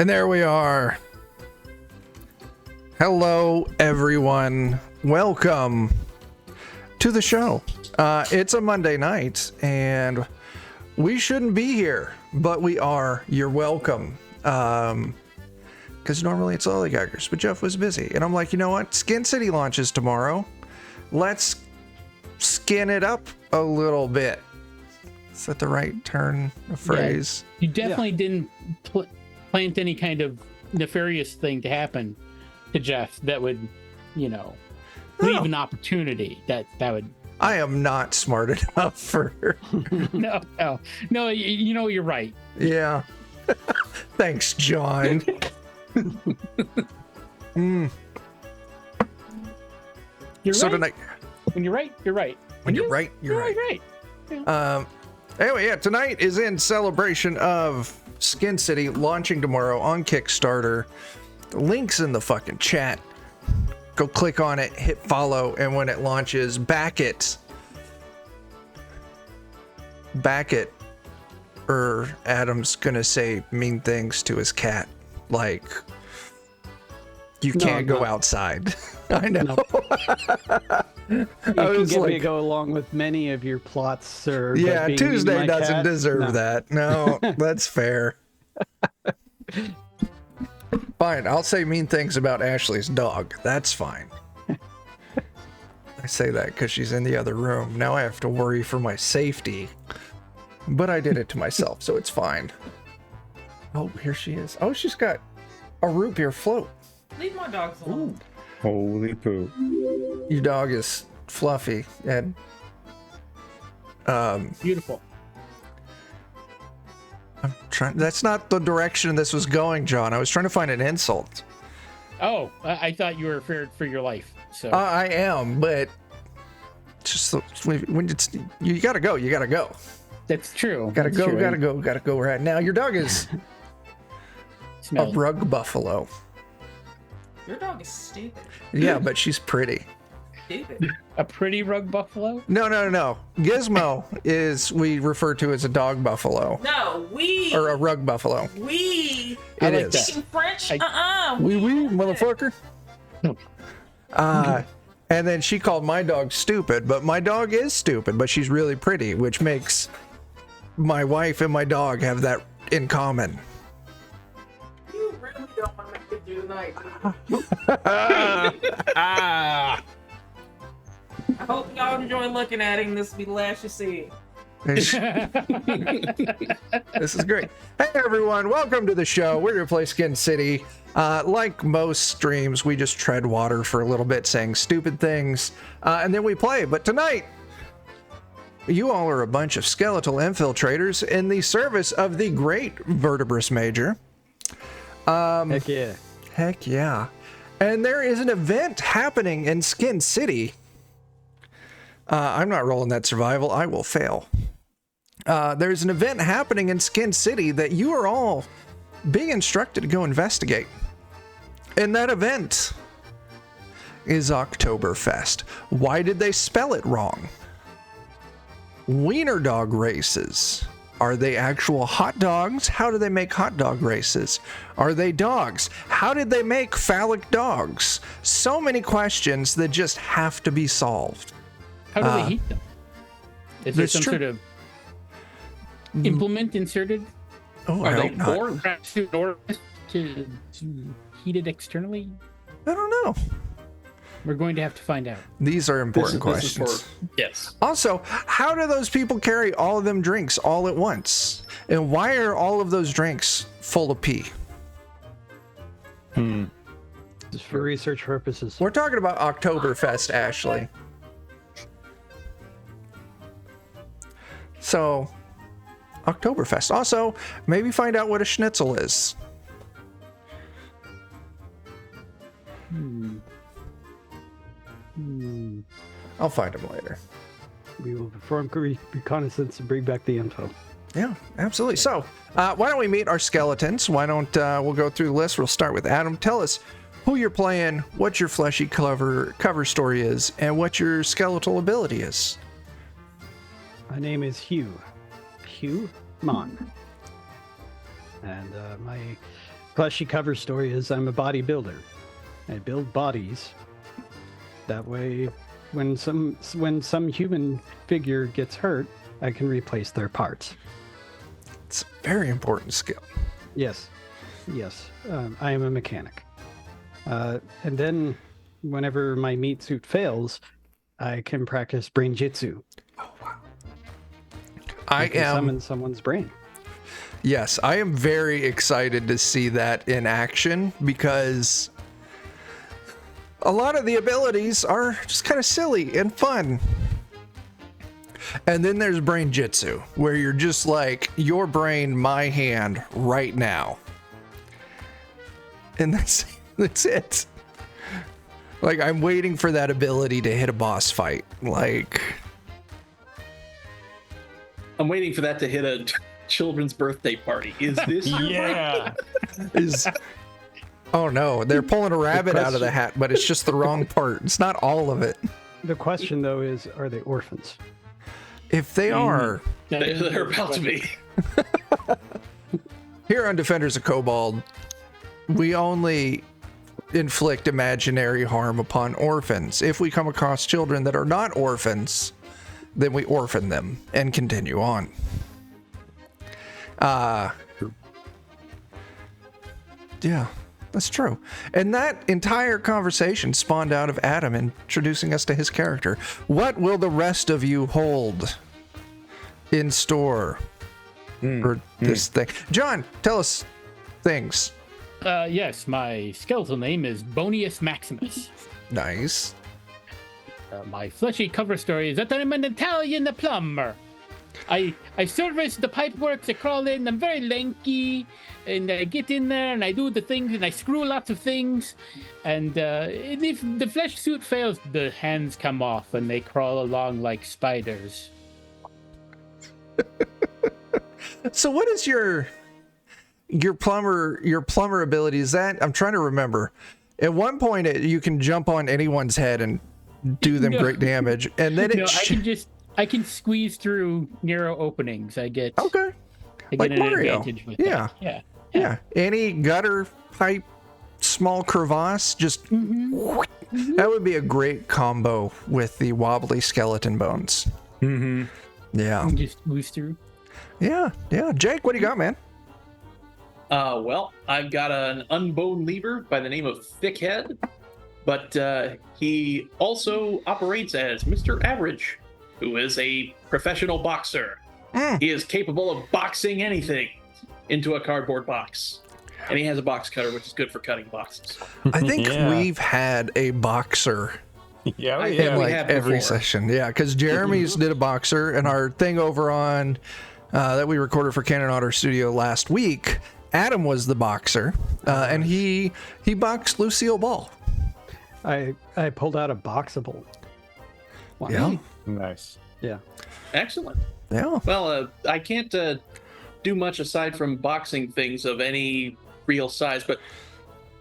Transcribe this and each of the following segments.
And there we are. Hello, everyone. Welcome to the show. It's a Monday night, and we shouldn't be here, but we are. You're welcome. Because normally it's Lollygaggers, but Jeff was busy. And I'm like, you know what? Skin City launches tomorrow. Let's skin it up a little bit. Is that the right turn of phrase? Yeah, you definitely didn't plant any kind of nefarious thing to happen to Jeff that would, leave an opportunity that would. I am not smart enough for. No. You're right. Yeah. Thanks, John. You're so right. tonight, when you're right, you're right. When you're right, you're right. Right. Yeah. Anyway, yeah, tonight is in celebration of Skin City launching tomorrow on Kickstarter. The link's in the fucking chat. Go click on it, hit follow, and when it launches, back it. Or Adam's gonna say mean things to his cat. Like, you can't go outside. I know. You can get me to go along with many of your plots, sir. Yeah, Tuesday doesn't deserve that. No, that's fair. Fine, I'll say mean things about Ashley's dog. That's fine. I say that because she's in the other room. Now I have to worry for my safety. But I did it to myself, so it's fine. Oh, here she is. Oh, she's got a root beer float. Leave my dogs alone. Holy poop. Your dog is fluffy and Beautiful. I'm trying. That's not the direction this was going, John. I was trying to find an insult. Oh, I thought you were feared for your life. So I am, but just when it's you gotta go. You gotta go. that's true. Gotta go right now. Your dog is a rug buffalo. Your dog is stupid. Yeah, but she's pretty. Stupid. A pretty rug buffalo? No. Gizmo is we refer to as a dog buffalo. No, we. Or a rug buffalo. We. It like is. that. Speaking French? We, motherfucker. And then she called my dog stupid, but my dog is stupid, but she's really pretty, which makes my wife and my dog have that in common. You really don't want to make it through the night. I hope y'all enjoy looking at him. This will be the last you see. This is great. Hey everyone, welcome to the show. We're gonna play Skin City. Like most streams, we just tread water for a little bit, saying stupid things, and then we play. But tonight, you all are a bunch of skeletal infiltrators in the service of the great Vertebrus Major. Heck yeah. Heck yeah. And there is an event happening in Skin City. I'm not rolling that survival. I will fail. There's an event happening in Skin City that you are all being instructed to go investigate. And that event is Oktober Fest. Why did they spell it wrong? Wiener dog races. Are they actual hot dogs? How do they make hot dog races? Are they dogs? How did they make phallic dogs? So many questions that just have to be solved. How do they heat them? Is there some sort of implement inserted? Oh, Are I they hope not. poured in order to heat it externally? I don't know. We're going to have to find out. These are important questions. Yes. Also, how do those people carry all of them drinks all at once? And why are all of those drinks full of pee? Just for research purposes. We're talking about Oktober Fest, Ashley. So, Oktoberfest. Also, maybe find out what a schnitzel is. I'll find him later. We will perform reconnaissance and bring back the info. Yeah, absolutely. So, why don't we meet our skeletons? Why don't we'll go through the list. We'll start with Adam. Tell us who you're playing, what your fleshy cover story is, and what your skeletal ability is. My name is Hugh Mon. And my fleshy cover story is I'm a bodybuilder. I build bodies. That way, when some human figure gets hurt, I can replace their parts. It's a very important skill. Yes. I am a mechanic. And then, whenever my meat suit fails, I can practice brain jitsu. Oh, wow. I can summon someone's brain. Yes, I am very excited to see that in action because a lot of the abilities are just kind of silly and fun. And then there's brain jitsu, where you're just like, your brain, my hand, right now. And that's it. Like, I'm waiting for that ability to hit a boss fight. Like, I'm waiting for that to hit a children's birthday party. Is this your Yeah. oh no, they're pulling a rabbit out of the hat, but it's just the wrong part. It's not all of it. The question, though, is, are they orphans? If they are, They're about to be. here on Defenders of Kobold, we only inflict imaginary harm upon orphans. If we come across children that are not orphans, then we orphan them and continue on. Yeah, that's true. And that entire conversation spawned out of Adam introducing us to his character. What will the rest of you hold in store for this thing? John, tell us things. Yes, my skeletal name is Bonius Maximus. Nice. My fleshy cover story is that I'm an Italian plumber. I service the pipeworks, I crawl in, I'm very lanky, and I get in there and I do the things and I screw lots of things. And if the flesh suit fails, the hands come off and they crawl along like spiders. So what is your plumber ability? Is that, I'm trying to remember. At one point you can jump on anyone's head and do them great damage, and then I can squeeze through narrow openings. I get okay, I like get an Mario. advantage with Yeah. that. Yeah. Any gutter pipe, small crevasse, just that would be a great combo with the wobbly skeleton bones. Mm-hmm. Yeah. And just squeeze through. Yeah. Jake, what do you got, man? Well, I've got an unboned lever by the name of Thickhead, but he also operates as Mr. Average, who is a professional boxer. He is capable of boxing anything into a cardboard box. And he has a box cutter, which is good for cutting boxes. I think we've had a boxer Yeah, in we like have every before. session. Yeah, because Jeremy's did a boxer, and our thing over on that we recorded for Cannon Otter Studio last week, Adam was the boxer, and he boxed Lucille Ball. I pulled out a boxable. Wow. Yeah. nice. Yeah. Excellent. Yeah. Well, I can't do much aside from boxing things of any real size, but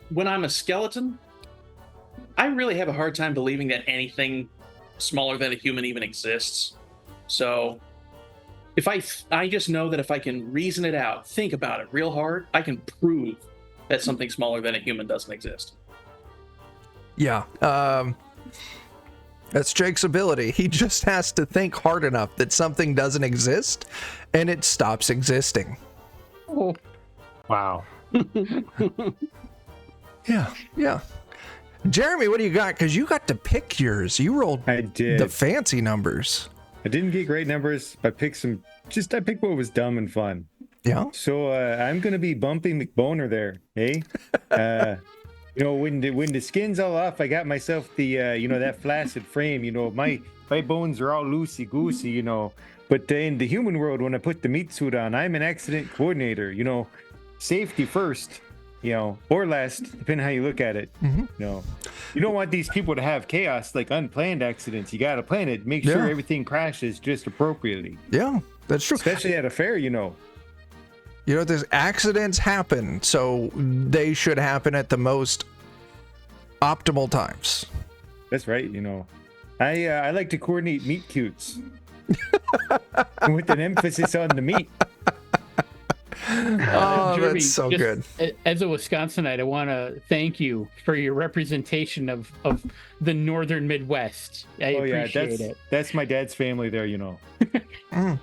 when I'm a skeleton, I really have a hard time believing that anything smaller than a human even exists. So if I just know that if I can reason it out, think about it real hard, I can prove that something smaller than a human doesn't exist. Yeah. That's Jake's ability. He just has to think hard enough that something doesn't exist, and it stops existing. Oh, Wow. Yeah. Jeremy, what do you got? Because you got to pick yours. You rolled I did. the fancy numbers. I didn't get great numbers. I picked what was dumb and fun. Yeah. So I'm gonna be Bumpy McBoner there, eh? When the skin's all off, I got myself the that flaccid frame. My bones are all loosey goosey. But in the human world, when I put the meat suit on, I'm an accident coordinator. Safety first, or last, depending how you look at it. You don't want these people to have chaos, like unplanned accidents. You gotta plan it, make sure everything crashes just appropriately. Yeah, that's true. Especially at a fair, There's accidents happen, so they should happen at the most optimal times. That's right. I like to coordinate meat cutes with an emphasis on the meat. Oh, Jeremy, that's so just good. As a Wisconsinite, I want to thank you for your representation of the northern Midwest. I Oh yeah, appreciate it. that's my dad's family there. You know. Mm.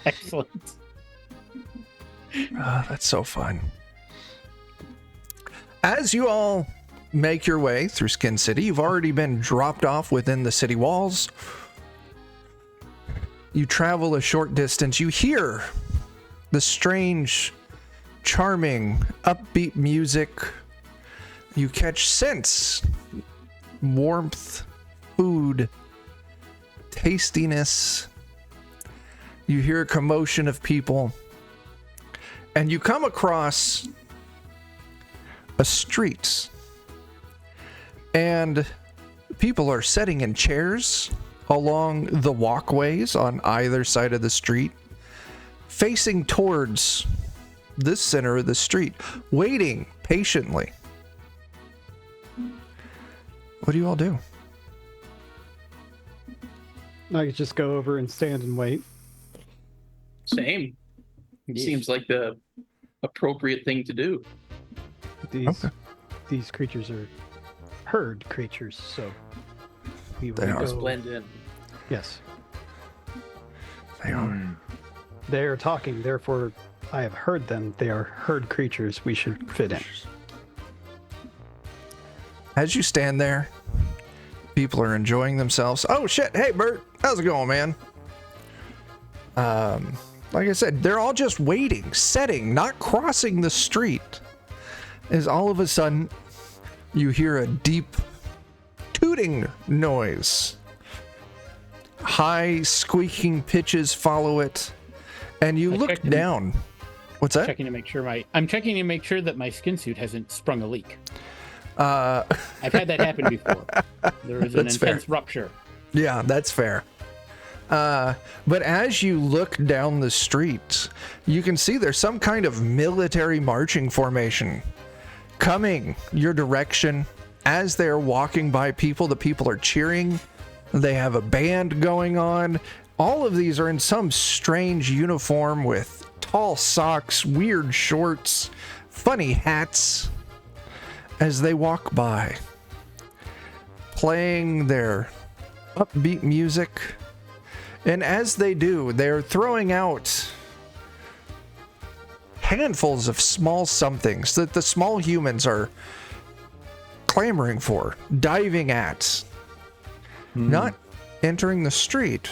Excellent. That's so fun. As you all make your way through Skin City, you've already been dropped off within the city walls. You travel a short distance. You hear the strange, charming, upbeat music. You catch scents, warmth, food, tastiness. You hear a commotion of people. And you come across a street. And people are sitting in chairs along the walkways on either side of the street, facing towards the center of the street, waiting patiently. What do you all do? I could just go over and stand and wait. Same. Seems like the appropriate thing to do. These creatures are herd creatures, so we They will are. go. Just blend in. Yes, They are. they are talking. Therefore, I have heard them. They are herd creatures. We should fit in. As you stand there, people are enjoying themselves. Oh shit! Hey Bert, how's it going, man? Like I said, they're all just waiting, setting, not crossing the street. As all of a sudden, you hear a deep tooting noise. High squeaking pitches follow it, and you look checking- down. What's that? Checking to make sure that my skin suit hasn't sprung a leak. Uh, I've had that happen before. There was an That's fair. intense rupture. Yeah, that's fair. But as you look down the street, you can see there's some kind of military marching formation coming your direction. As they're walking by people, the people are cheering. They have a band going on. All of these are in some strange uniform with tall socks, weird shorts, funny hats as they walk by, playing their upbeat music. And as they do, they're throwing out handfuls of small somethings that the small humans are clamoring for, diving at, not entering the street.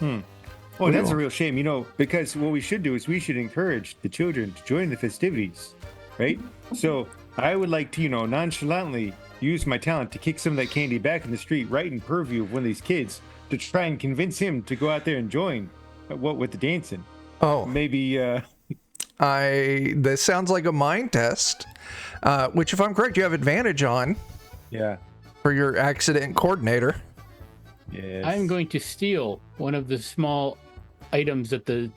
Oh, that's a real shame, because what we should do is we should encourage the children to join the festivities, right? So I would like to, nonchalantly use my talent to kick some of that candy back in the street right in purview of one of these kids to try and convince him to go out there and join with the dancing. Oh, Maybe, this sounds like a mind test, which if I'm correct, you have advantage on yeah. for your accident coordinator. Yes. I'm going to steal one of the small items that the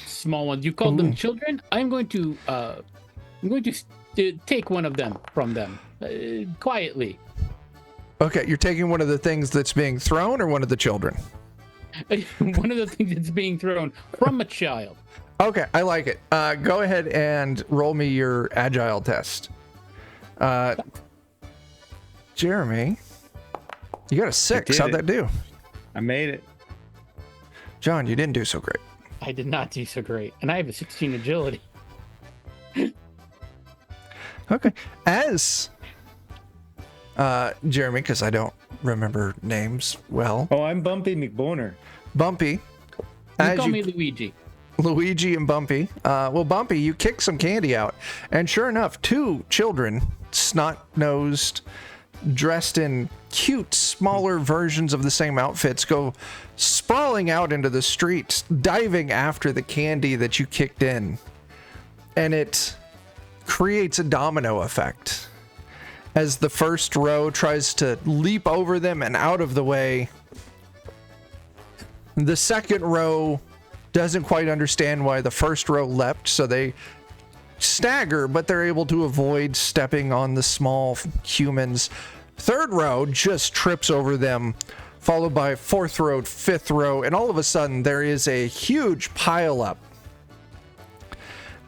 small ones. You called them children. I'm going to take one of them from them quietly. Okay, you're taking one of the things that's being thrown or one of the children? One of the things that's being thrown from a child. Okay, I like it. Go ahead and roll me your agile test. Jeremy, you got a 6. did How'd it. that do? I made it. John, you didn't do so great. I did not do so great, and I have a 16 agility. Okay. As Jeremy, because I don't remember names well, Oh, I'm Bumpy McBoner. Bumpy. You As call you me Luigi. Luigi and Bumpy. Well, Bumpy, you kick some candy out, and sure enough, 2 children, snot-nosed, dressed in cute, smaller versions of the same outfits, go sprawling out into the street, diving after the candy that you kicked in. And it creates a domino effect. As the first row tries to leap over them and out of the way, the second row doesn't quite understand why the first row leapt, so they stagger, but they're able to avoid stepping on the small humans. Third row just trips over them, followed by fourth row, fifth row, and all of a sudden there is a huge pileup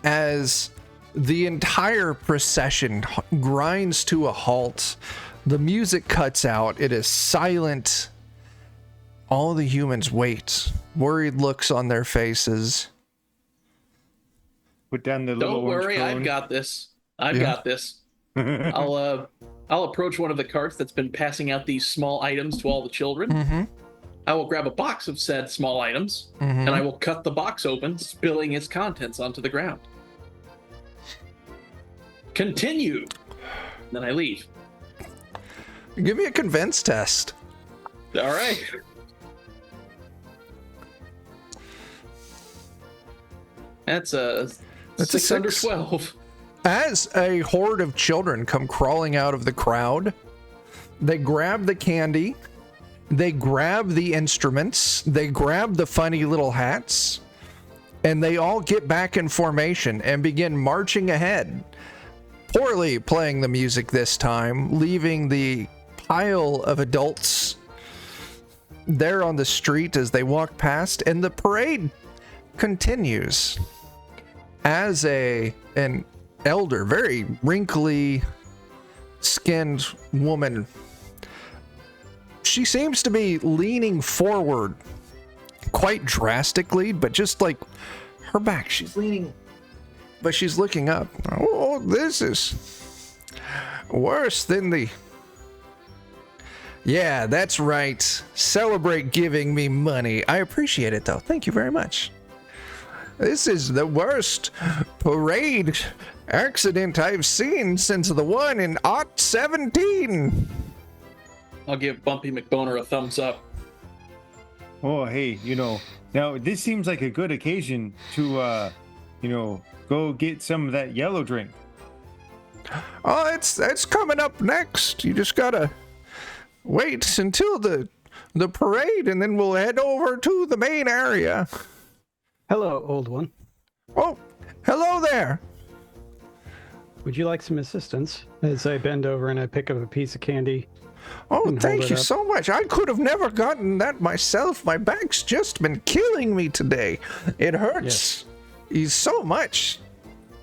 as the entire procession grinds to a halt. The music cuts out. It is silent. All the humans wait, worried looks on their faces. Put down the little Don't orange worry, cone. I've got this. I've got this. I'll approach one of the carts that's been passing out these small items to all the children. Mm-hmm. I will grab a box of said small items, Mm-hmm. and I will cut the box open, spilling its contents onto the ground. Continue. Then I leave. Give me a convince test. All right. That's a That's a 6 under 6. 12. As a horde of children come crawling out of the crowd, they grab the candy, they grab the instruments, they grab the funny little hats, and they all get back in formation and begin marching ahead. Poorly playing the music this time, leaving the pile of adults there on the street as they walk past, and the parade continues. As an elder, very wrinkly skinned woman, she seems to be leaning forward quite drastically, but just like her back, she's leaning, but she's looking up. Oh, this is worse than the... Yeah, that's right. Celebrate giving me money. I appreciate it, though. Thank you very much. This is the worst parade accident I've seen since the one in Ot 17. I'll give Bumpy McBoner a thumbs up. Oh, hey, now this seems like a good occasion to, go get some of that yellow drink. Oh, that's coming up next. You just gotta wait until the parade, and then we'll head over to the main area. Hello, old one. Oh, hello there. Would you like some assistance? As I bend over and I pick up a piece of candy. Oh, And hold thank it you up. so much. I could have never gotten that myself. My back's just been killing me today. It hurts so much,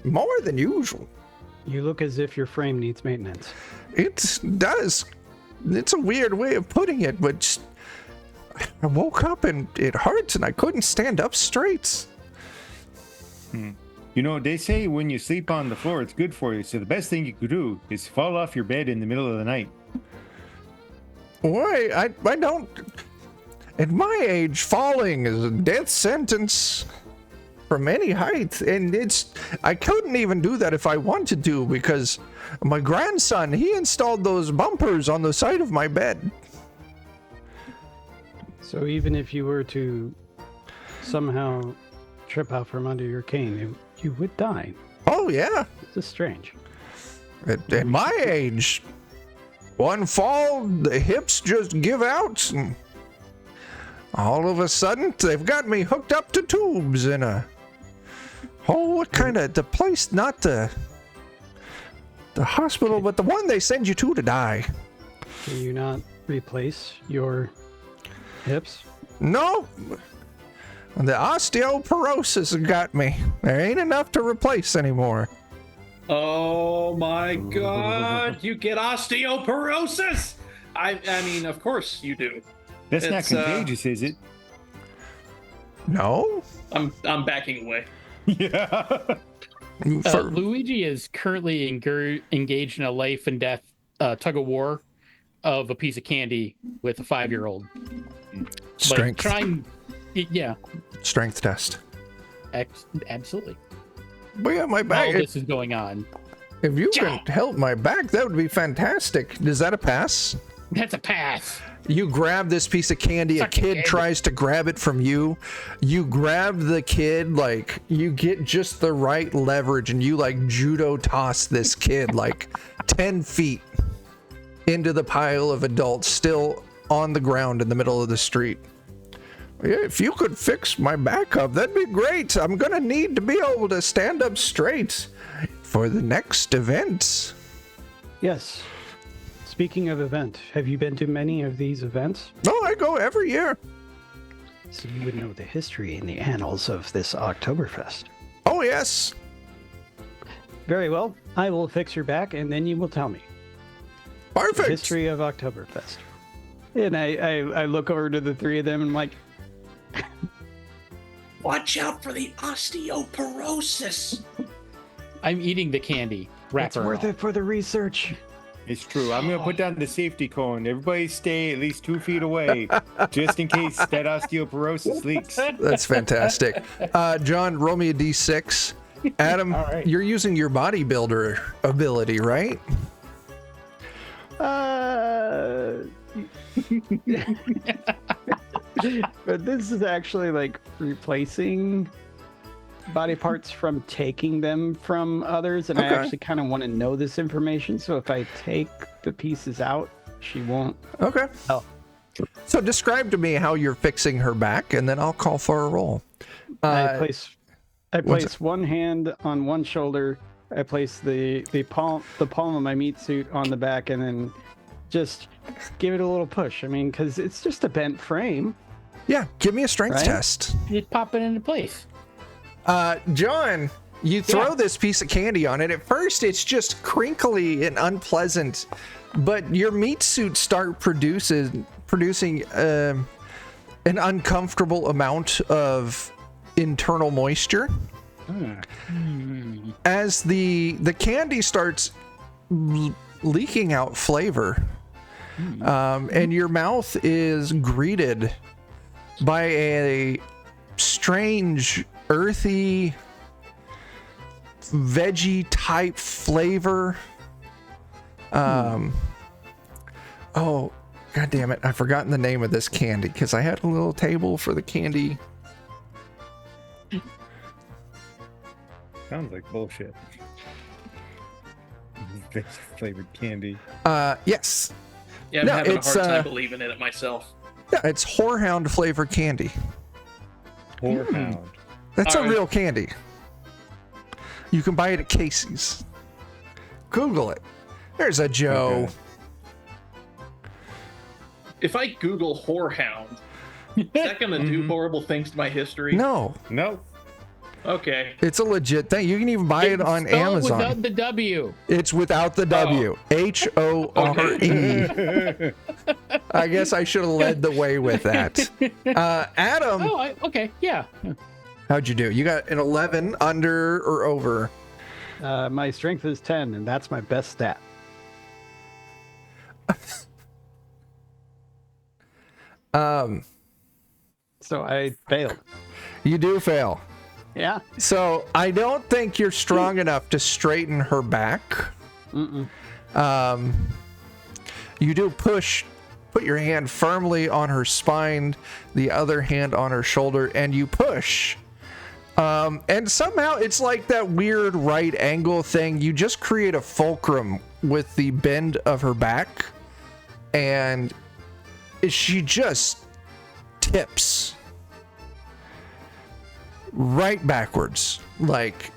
more than usual. You look as if your frame needs maintenance. It does. It's a weird way of putting it, but just, I woke up and it hurts and I couldn't stand up straight. They say when you sleep on the floor, it's good for you. So the best thing you could do is fall off your bed in the middle of the night. Why? I don't... At my age, falling is a death sentence from any height. And I couldn't even do that if I wanted to, because my grandson, he installed those bumpers on the side of my bed. So even if you were to somehow trip out from under your cane, you would die. Oh, yeah. This is strange. At my age, one fall, the hips just give out, and all of a sudden, they've got me hooked up to tubes in what kind of, the place, not the hospital, but the one they send you to die. Can you not replace your hips? No, the osteoporosis got me. There ain't enough to replace anymore. Oh my God! You get osteoporosis. I mean, of course you do. That's not It's, contagious, is it? No? I'm backing away. Yeah. Luigi is currently engaged in a life and death tug of war of a piece of candy with a 5-year-old. Strength. Yeah, Strength test. absolutely. But yeah, my All back. this is going on. If you can help my back, that would be fantastic. Is that a pass? That's a pass. You grab this piece of candy, a Suck it, kid kid. tries to grab it from you. You grab the kid, like, you get just the right leverage, and you, like, judo toss this kid, like, 10 feet into the pile of adults still on the ground in the middle of the street. Yeah, if you could fix my back up, that'd be great. I'm gonna need to be able to stand up straight for the next event. Yes. Speaking of event, have you been to many of these events? Oh, I go every year. So you would know the history and the annals of this Oktober Fest. Oh, yes. Very well. I will fix your back, and then you will tell me the Perfect. history of Oktober Fest. And I look over to the three of them and I'm like, Watch out for the osteoporosis. I'm eating the candy wrapper. it's worth it for the research. It's true. I'm gonna put down the safety cone. Everybody stay at least 2 feet away, just in case that osteoporosis leaks. That's fantastic. John, roll me a d6. Adam, All right. you're using your bodybuilder ability, right? But this is actually like replacing body parts from taking them from others, and I Okay. actually kind of want to know this information. So if I take the pieces out, she won't. Okay. Oh. So describe to me how you're fixing her back, and then I'll call for a roll. I place what's one hand on one shoulder. I place the palm of my meat suit on the back, and then just give it a little push. I mean, because it's just a bent frame. Yeah, give me a strength Right? test. Just pop it into place. John, you throw Yeah. this piece of candy on it. At first, it's just crinkly and unpleasant, but your meat suit start producing an uncomfortable amount of internal moisture. As the candy starts leaking out flavor, and your mouth is greeted by a strange, earthy, veggie type flavor. Oh, god damn it! I've forgotten the name of this candy because I had a little table for the candy. Sounds like bullshit. Veggie flavored candy. Yes. Yeah, I'm No, having a it's, hard time believing in it myself. Yeah, it's Whorehound flavored candy. Whorehound. That's All a right. real candy. You can buy it at Casey's. Google it. There's a Joe. Okay. If I Google whorehound, is that going to do horrible things to my history? No, No. Okay. it's a legit thing. You can even buy it on Spell it Amazon. without the W. It's without the W. H-O-R-E. I guess I should have led the way with that. Adam, Oh, okay, yeah. how'd you do? You got an 11 under or over? My strength is 10, and that's my best stat. So I failed. You do fail. Yeah. So I don't think you're strong enough to straighten her back. You do put your hand firmly on her spine, the other hand on her shoulder, and you push. And somehow it's like that weird right angle thing. You just create a fulcrum with the bend of her back, and she just tips right backwards. Like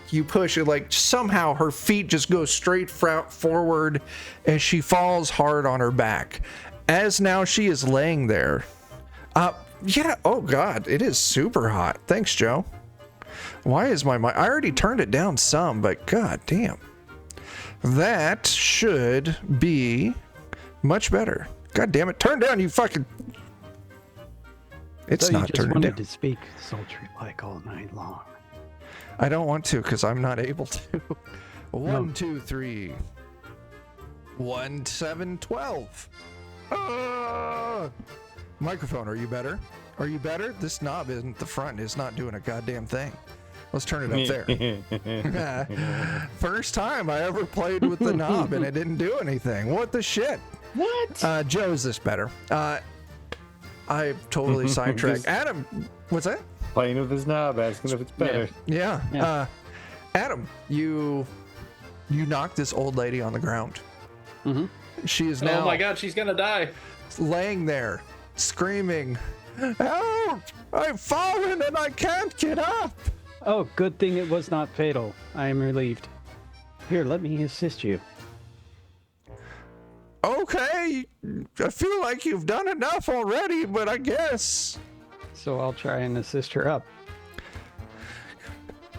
you push it, like somehow her feet just go straight forward as she falls hard on her back. As now she is laying there. Yeah, oh god, it is super hot. Thanks, Joe. Why is my mic? I already turned it down some, but god damn. That should be much better. God damn it, turn down, you fucking... It's So you not just turning wanted down. to speak sultry like all night long. I don't want to because I'm not able to. No. 1, 2, 3. 1, 7, 12. Microphone, are you better? Are you better? This knob isn't the front. It's not doing a goddamn thing. Let's turn it up there. First time I ever played with the knob and it didn't do anything. What the shit? What? Joe, is this better? I totally sidetracked. Adam, what's that? Playing with his knob, asking if it's better. Yeah. Yeah. Adam, you knocked this old lady on the ground. Mhm. She is now Oh my god, she's going to die. laying there, screaming, "Help! I've fallen and I can't get up!" Oh, good thing it was not fatal. I am relieved. Here, let me assist you. Okay, I feel like you've done enough already, but I guess. So I'll try and assist her up.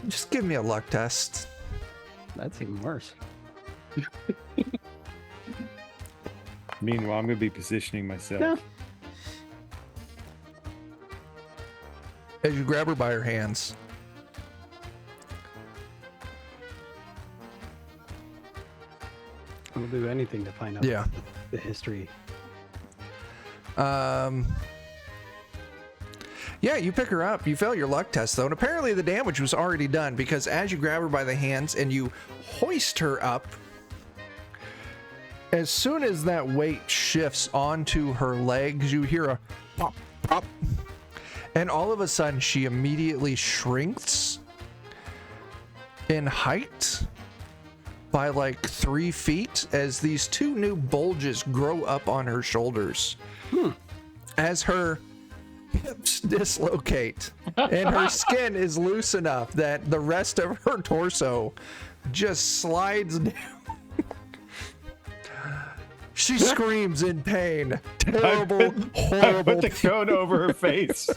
Just give me a luck test. that's even worse. Meanwhile, I'm gonna be positioning myself. No. As you grab her by her hands. I'll do anything to find out Yeah. the history. Yeah, you pick her up. You fail your luck test, though, and apparently the damage was already done because as you grab her by the hands and you hoist her up, as soon as that weight shifts onto her legs, you hear a pop, pop, and all of a sudden she immediately shrinks in height by like 3 feet as these 2 new bulges grow up on her shoulders. As her hips dislocate and her skin is loose enough that the rest of her torso just slides down. She screams in pain. Terrible, I horrible. put the cone over her face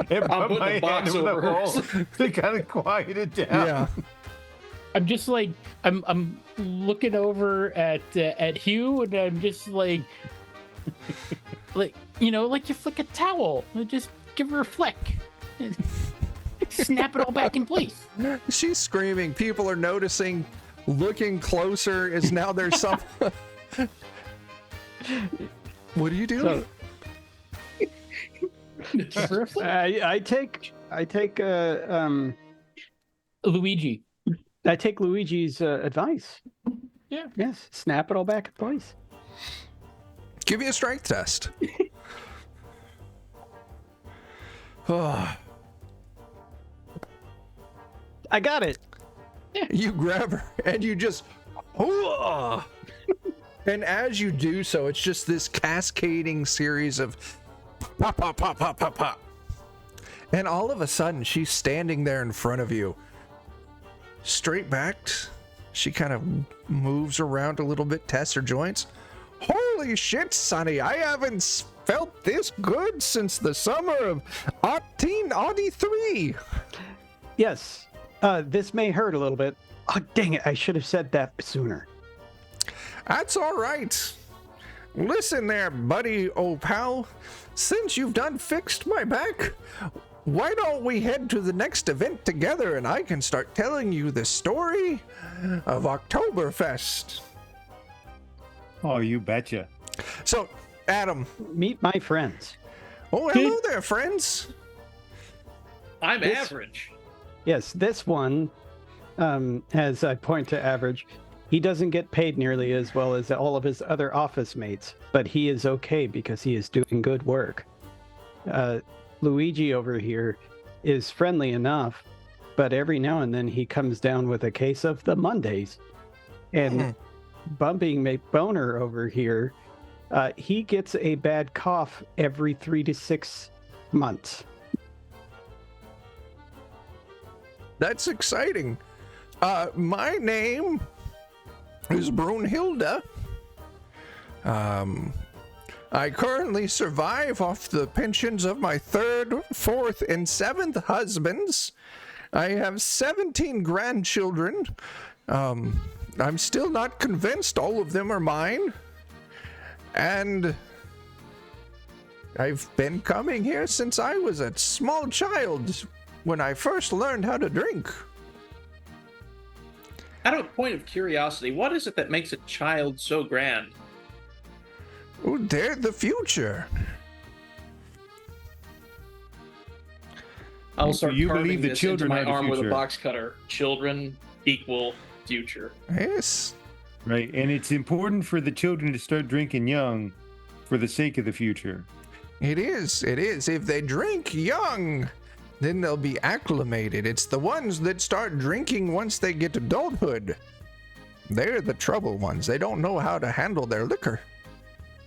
and I'll put put my the box hand over the over hole hers. to kind of quiet it down. Yeah. I'm just like I'm looking over at Hugh, and I'm just like like you flick a towel, just give her a flick, snap it all back in place. She's screaming. People are noticing, looking closer as now there's some. What are you doing? Give her a flick. I take Luigi. I take Luigi's advice. Yeah. Yes, snap it all back in place. Give me a strength test. Oh, I got it. you grab her and you just. "Hooah!" And as you do so, it's just this cascading series of pop, pop, pop, pop, pop, pop. And all of a sudden, she's standing there in front of you. Straight backed. She kind of moves around a little bit, tests her joints. Holy shit, Sonny, I haven't felt this good since the summer of 1883. Yes, this may hurt a little bit. Oh, dang it, I should have said that sooner. That's all right. Listen there, buddy, old pal. Since you've done fixed my back, why don't we head to the next event together and I can start telling you the story of Oktober Fest. Oh, you betcha. So, Adam. Meet my friends. Oh, hello there, friends. I'm This- average. Yes, this one, as I point to Average, he doesn't get paid nearly as well as all of his other office mates, but he is okay because he is doing good work. Luigi over here is friendly enough, but every now and then he comes down with a case of the Mondays. And Bumping Boner over here, he gets a bad cough every 3 to 6 months. That's exciting. My name is Brunhilde. I currently survive off the pensions of my 3rd, 4th, and 7th husbands. I have 17 grandchildren. I'm still not convinced all of them are mine. And I've been coming here since I was a small child when I first learned how to drink. Out of a point of curiosity, what is it that makes a child so grand? Oh, they're the future. I'll start You carving believe the this children into are my the arm with a future. box cutter. Children equal future. Yes. Right, and it's important for the children to start drinking young for the sake of the future. It is. It is. If they drink young, then they'll be acclimated. It's the ones that start drinking once they get adulthood. They're the trouble ones. They don't know how to handle their liquor.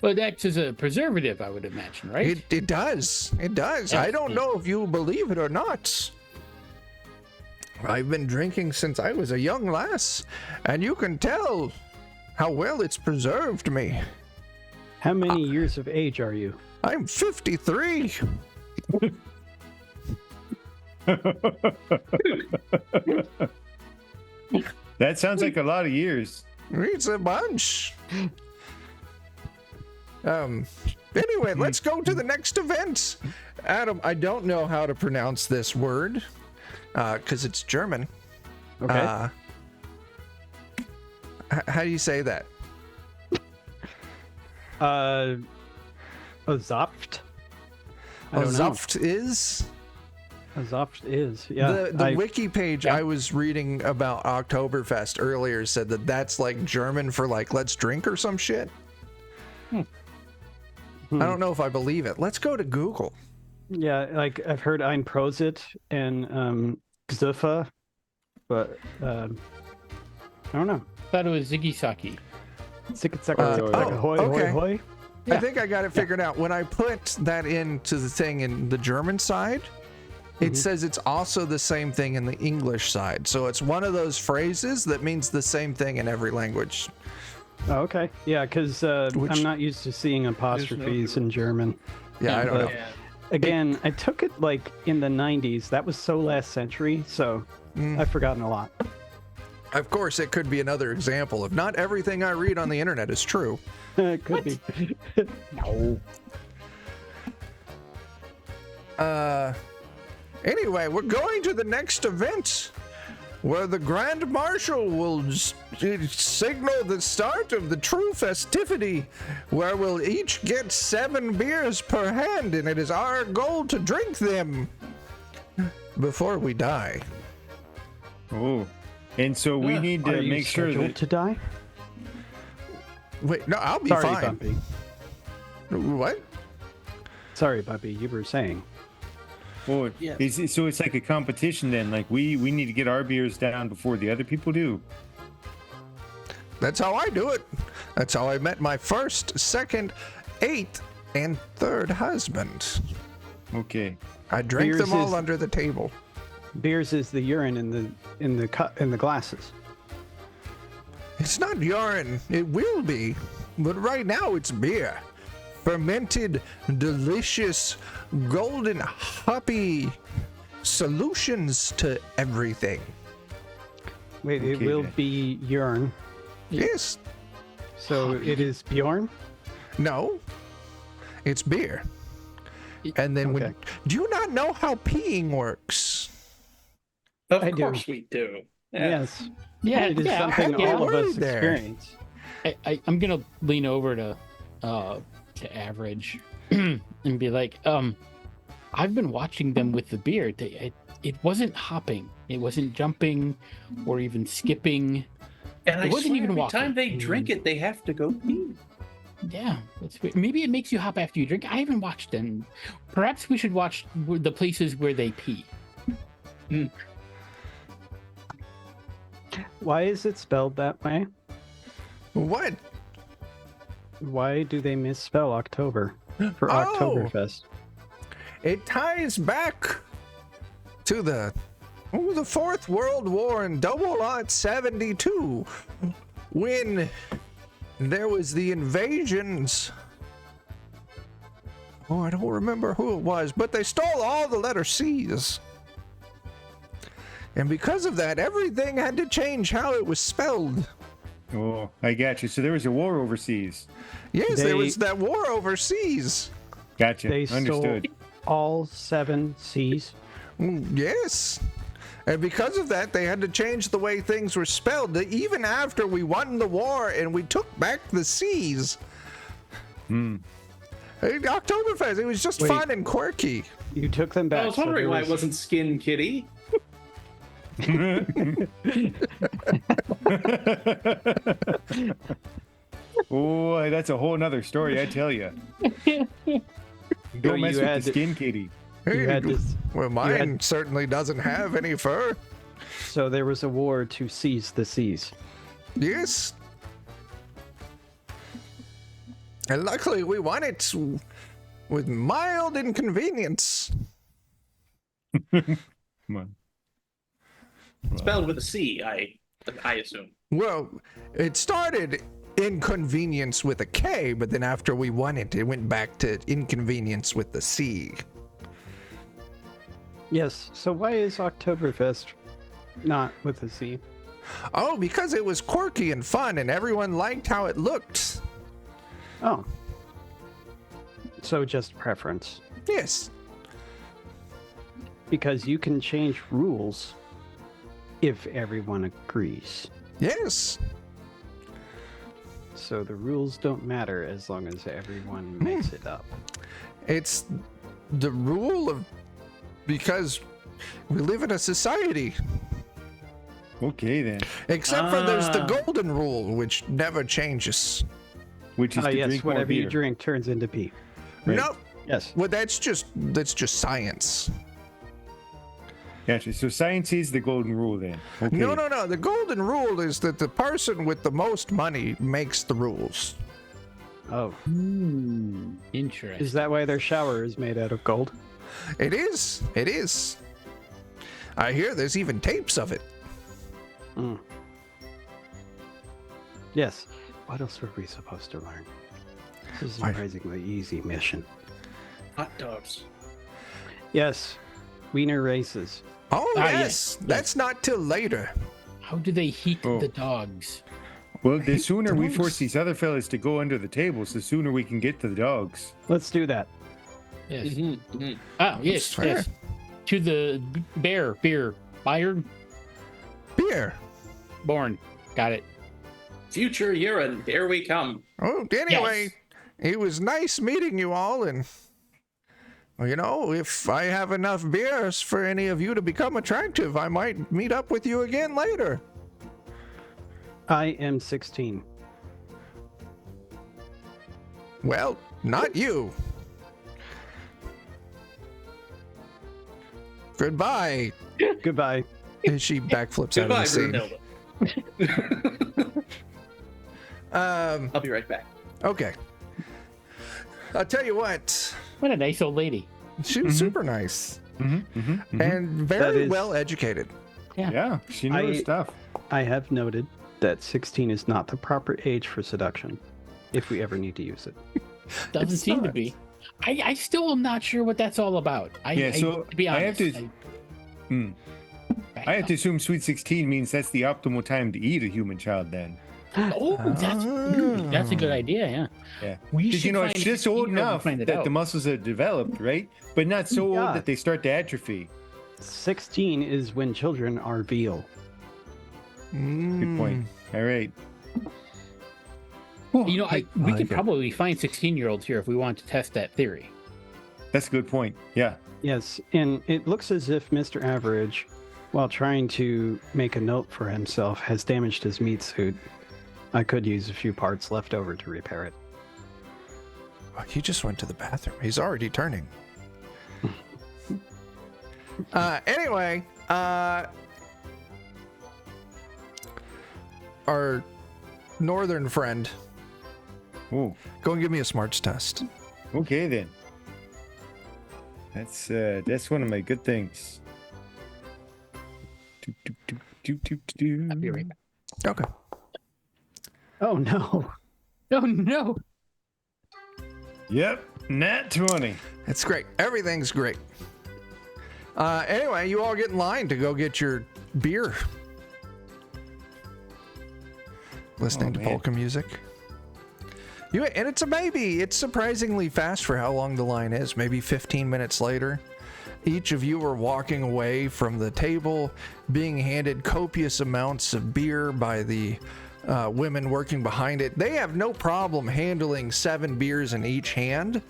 Well, it acts as a preservative, I would imagine, right? It does. It does. I don't know if you believe it or not. I've been drinking since I was a young lass, and you can tell how well it's preserved me. How many years of age are you? I'm 53. That sounds like a lot of years. It's a bunch. Anyway, let's go to the next event. Adam, I don't know how to pronounce this word because it's German. Okay. How do you say that? Azopt. I don't know. Azopt is? Azopt is, yeah. The wiki page I was reading about Oktoberfest earlier said that that's like German for like let's drink or some shit. I don't know if I believe it. Let's go to Google. Yeah, like I've heard Ein Prosit and Gzuffa, but I don't know. Thought it was Ziggy Saki. Hoi, okay. hoi. I think I got it figured out. When I put that into the thing in the German side, it says it's also the same thing in the English side. So it's one of those phrases that means the same thing in every language. Oh, okay. Yeah, because I'm not used to seeing apostrophes in German. Yeah, I don't know. Yeah. Again, I took it like in the 90s. That was so last century, so I've forgotten a lot. Of course, it could be another example of not everything I read on the internet is true. It could be. No. Anyway, we're going to the next event where the Grand Marshal will signal the start of the true festivity, where we'll each get 7 beers per hand, and it is our goal to drink them before we die. Oh, and so we need Are to you make sure scheduled that to die? Wait, no, I'll be Sorry, fine. Bumpy. What? Sorry, Bumpy. You were saying. Oh, Yeah. so it's like a competition then. Like we need to get our beers down before the other people do. That's how I do it. That's how I met my first, second, 8th, and 3rd husband. Okay. I drank Beers them all is- under the table. Beers is the urine in the glasses. It's not urine. It will be. But right now it's beer. Fermented, delicious, golden, hoppy solutions to everything. Wait, it Okay. will be urine. Yes. So it is Bjorn? No. It's beer. And then Okay. do you not know how peeing works? Of I do. course we do. Yeah. Yes. Yeah, It is yeah, something yeah. all of us There. experience. I'm gonna lean over to Average and be like, I've been watching them with the beer. It wasn't hopping, it wasn't jumping, or even skipping. And I It wasn't swear even every walking. time they drink it, they have to go pee. Yeah, that's weird. Maybe it makes you hop after you drink. I haven't watched them. Perhaps we should watch the places where they pee. Why is it spelled that way? What? Why do they misspell October for Oh! Oktoberfest? It ties back to the Fourth World War in 0072, when there was the invasions. Oh, I don't remember who it was, but they stole all the letter C's. And because of that, everything had to change how it was spelled. Oh, I got you. So there was a war overseas. Yes, They- there was that war overseas. Gotcha. They stole Understood. all 7 C's. Yes. And because of that, they had to change the way things were spelled, even after we won the war and we took back the C's. Oktoberfest, it was just Wait. fun and quirky. You took them back. I was so wondering there why it wasn't Skin Kitty. Oh, that's a whole nother story, I tell you. So Don't mess you with had the skin kitty. You had to, Well, mine had- certainly doesn't have any fur. so there was a war to seize the seas. Yes. And luckily, we won it with mild inconvenience. Come on. Spelled with a C, I assume. Well, it started inconvenience with a K, but then after we won it, it went back to inconvenience with the C. Yes. So why is Oktoberfest not with a C? Oh, because it was quirky and fun and everyone liked how it looked. Oh. So just preference. Yes. Because you can change rules if everyone agrees. Yes. So the rules don't matter as long as everyone makes it up. It's the rule of, because we live in a society. Okay then. Except for there's the golden rule, which never changes. Which is to Yes, drink more whatever you beer. drink turns into pee. Right. Nope. Yes. Well, that's just science. Gotcha. So science is the golden rule then. Okay. No. The golden rule is that the person with the most money makes the rules. Oh. Interesting. Is that why their shower is made out of gold? It is. It is. I hear there's even tapes of it. Yes. What else were we supposed to learn? This is a surprisingly easy mission. Hot dogs. Yes. Wiener races. Oh, Ah, yes. That's not till later. How do they heat Oh. the dogs? Well, the sooner we dogs. force these other fellas to go under the tables, the sooner we can get to the dogs. Let's do that. Yes. Mm-hmm. Oh, yes, Fair. yes. To the beer. Byron, Beer. born. Got it. Future urine, here we come. Oh, anyway, Yes. it was nice meeting you all, and well, you know, if I have enough beers for any of you to become attractive, I might meet up with you again later. I am 16. Well, not you. Goodbye. Goodbye. And she backflips out of Goodbye, the scene. Brunhilde. I'll be right back. Okay. I'll tell you what, What a nice old lady. she was super nice and That very is- well educated. Yeah, she knows I- stuff. I have noted that 16 is not the proper age for seduction, if we ever need to use it. Doesn't It's seem to not. be. I still am not sure what that's all about. Yeah, so to be I have honest, to- I have to assume Sweet 16 means that's the optimal time to eat a human child then. Oh, that's a good idea. Yeah. Yeah. We Because, should you know, find it's a just old 16-year-old and enough find it that out. the muscles are developed, right? But not so Yeah. old that they start to atrophy. 16 is when children are veal. Good point. All right. You know, we like could it. probably find 16-year-olds here if we want to test that theory. That's a good point. Yeah. Yes, and it looks as if Mr. Average, while trying to make a note for himself, has damaged his meat suit. I could use a few parts left over to repair it. Oh, he just went to the bathroom. He's already turning. Anyway, our northern friend, Oh, go and give me a smarts test. okay then. That's one of my good things. I'll be right back. Okay. Oh no! Oh no! Yep, nat 20. It's great. Everything's great. Anyway, you all get in line to go get your beer. Listening Oh, to man. polka music. And it's a maybe. It's surprisingly fast for how long the line is. Maybe 15 minutes later. Each of you are walking away from the table, being handed copious amounts of beer by the women working behind it. They have no problem handling 7 beers in each hand.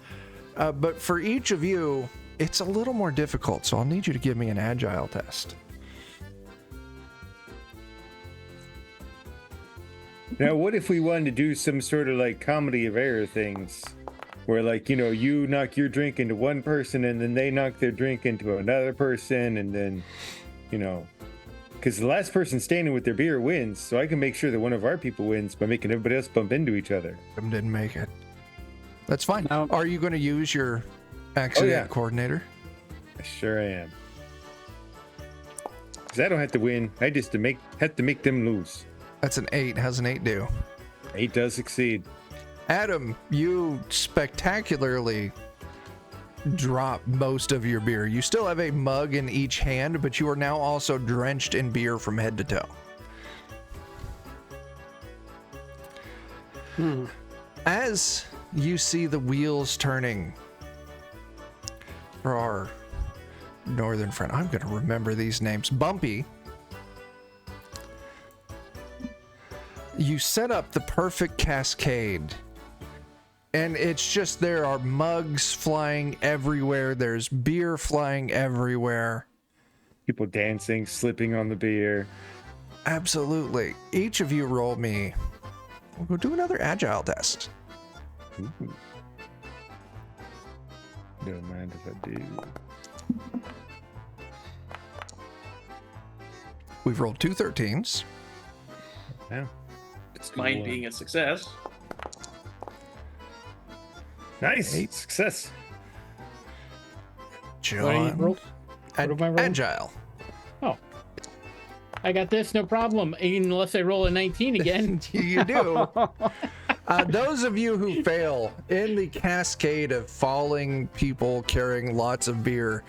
But for each of you, it's a little more difficult. So I'll need you to give me an agile test. Now, what if we wanted to do some sort of like comedy of error things? Where, like, you know, you knock your drink into one person and then they knock their drink into another person, and then, you know, because the last person standing with their beer wins, so I can make sure that one of our people wins by making everybody else bump into each other. Didn't make it. That's fine. No. Are you going to use your accident coordinator? I sure am. Because I don't have to win, I just have to make them lose. That's an 8. How's an 8 do? 8 does succeed. Adam, you spectacularly drop most of your beer. You still have a mug in each hand, but you are now also drenched in beer from head to toe. As you see the wheels turning for our northern friend, I'm going to remember these names. Bumpy. You set up the perfect cascade. And it's just, there are mugs flying everywhere. There's beer flying everywhere. People dancing, slipping on the beer. Absolutely. Each of you roll me. We'll do another agile test. Ooh. Don't mind if I do. We've rolled 2 13s. Wow. Mine being a success. Nice. 8. Success. John. What am I rolling? Agile. Oh. I got this, no problem. Unless I roll a 19 again. You do. Those of you who fail in the cascade of falling people carrying lots of beer,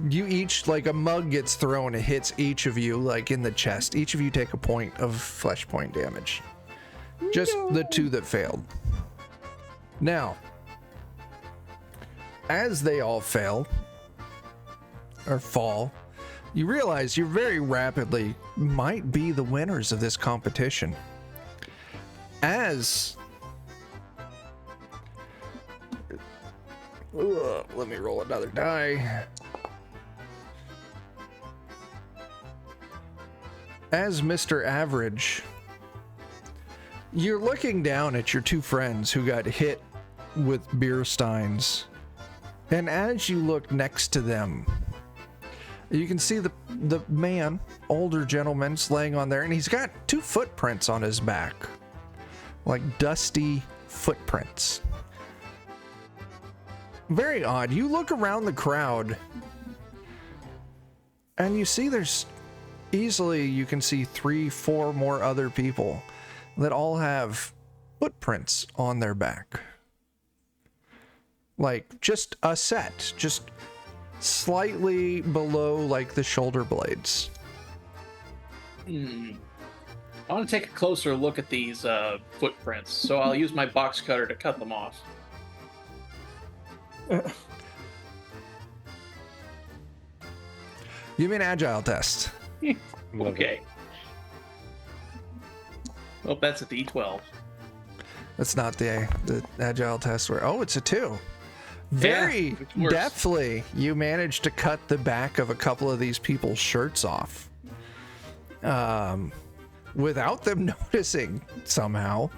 you each, like a mug gets thrown, it hits each of you like in the chest. Each of you take a point of flesh point damage. Just the 2 that failed. Now, as they all fail or fall, you realize you very rapidly might be the winners of this competition. As let me roll another die. As Mr. Average, you're looking down at your 2 friends who got hit with beer steins, and as you look next to them, you can see the man, older gentleman's laying on there, and he's got 2 footprints on his back, like dusty footprints. Very odd. You look around the crowd, and you see there's easily, you can see 3, 4 more other people that all have footprints on their back. Like just a set, just slightly below like the shoulder blades. I want to take a closer look at these footprints, so I'll use my box cutter to cut them off. Give me an agile test. Okay. Oh, that's a D12. That's not the agile test where, oh, it's a 2. Very it's worse. deftly, you managed to cut the back of a couple of these people's shirts off. Without them noticing somehow.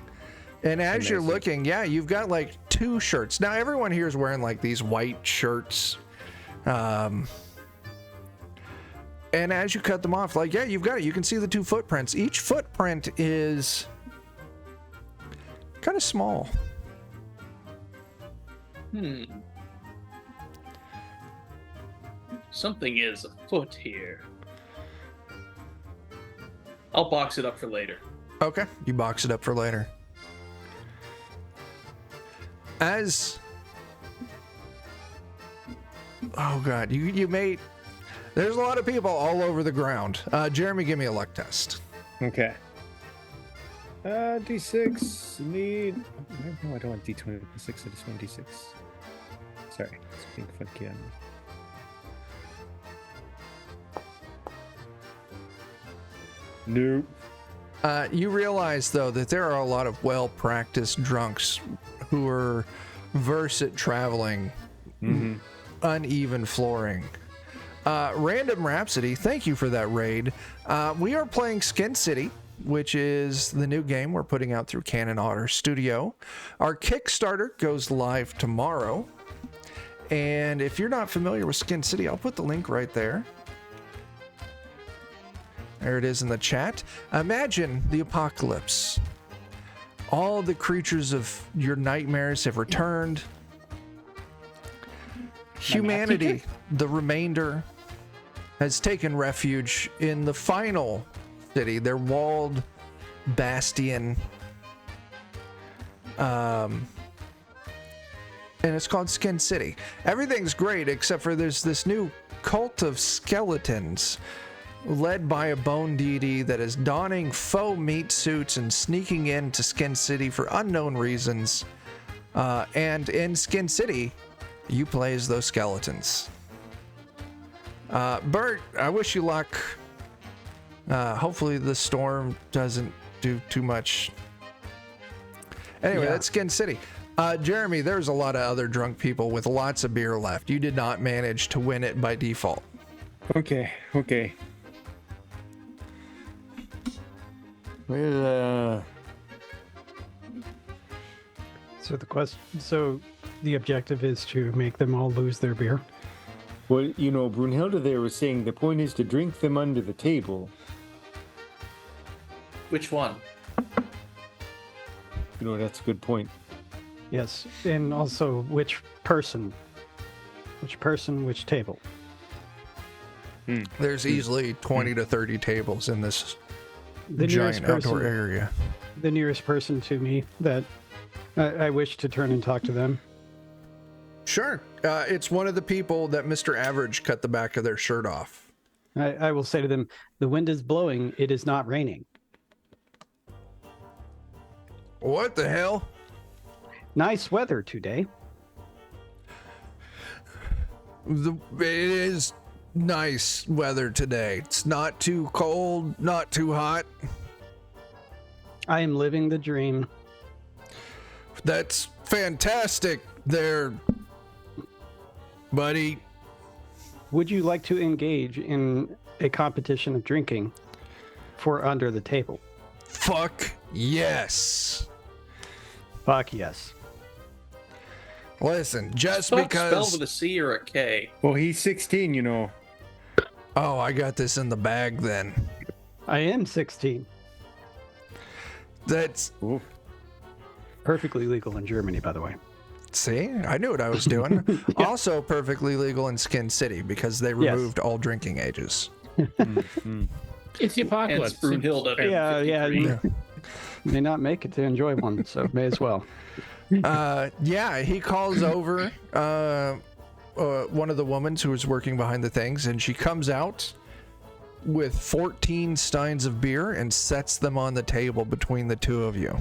And as you're looking, yeah, you've got like 2 shirts. Now everyone here is wearing like these white shirts. And as you cut them off, like, yeah, you've got it. You can see the 2 footprints. Each footprint is kind of small. Something is afoot here. I'll box it up for later. Okay, you box it up for later. As... Oh, God, you made... There's a lot of people all over the ground. Jeremy, give me a luck test. Okay. D6. Need. No, I don't want D26. I just want D6. Sorry, it's being funky on me. Nope. You realize, though, that there are a lot of well-practiced drunks who are versed at traveling uneven flooring. Random Rhapsody, thank you for that raid. We are playing Skin City, which is the new game we're putting out through Cannon Otter Studio. Our Kickstarter goes live tomorrow. And if you're not familiar with Skin City, I'll put the link right there. There it is in the chat. Imagine the apocalypse. All the creatures of your nightmares have returned. Humanity, the remainder, has taken refuge in the final city, their walled bastion. And it's called Skin City. Everything's great except for there's this new cult of skeletons led by a bone deity that is donning faux meat suits and sneaking into Skin City for unknown reasons. And in Skin City, you play as those skeletons. Bert, I wish you luck. Hopefully the storm doesn't do too much. Anyway, that's Skin City. Jeremy, there's a lot of other drunk people with lots of beer left. You did not manage to win it by default. Okay. Well, So the objective is to make them all lose their beer. well, Brunhilde there was saying the point is to drink them under the table. Which one? That's a good point. Yes, and also which person, which table. There's easily 20 to 30 tables in this The giant outdoor area. The nearest person to me that I wish to turn and talk to them. Sure. It's one of the people that Mr. Average cut the back of their shirt off. I will say to them, the wind is blowing, it is not raining. What the hell? Nice weather today. It is nice weather today. It's not too cold, not too hot. I am living the dream. That's fantastic there, buddy. Would you like to engage in a competition of drinking for under the table? Fuck yes. Fuck yes. Listen, just Fuck because... spelled with a C or a K. Well, he's 16, Oh, I got this in the bag then. I am 16. That's... Ooh. Perfectly legal in Germany, by the way. See, I knew what I was doing. Also perfectly legal in Skin City because they removed all drinking ages. It's the apocalypse. Hence Brunhilde. Yeah. You may not make it to enjoy one, so may as well. He calls over one of the women who was working behind the things, and she comes out with 14 steins of beer and sets them on the table between the two of you.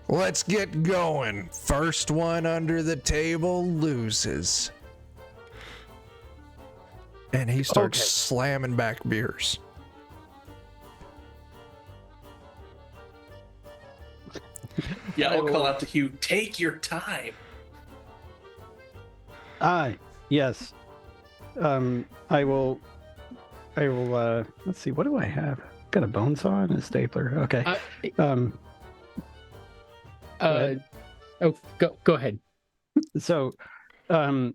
Let's get going. First one under the table loses. And he starts slamming back beers. Yeah, I'll call out to Hugh. Take your time. Yes. I will, let's see, what do I have? Got a bone saw and a stapler. Okay. Go ahead. So, I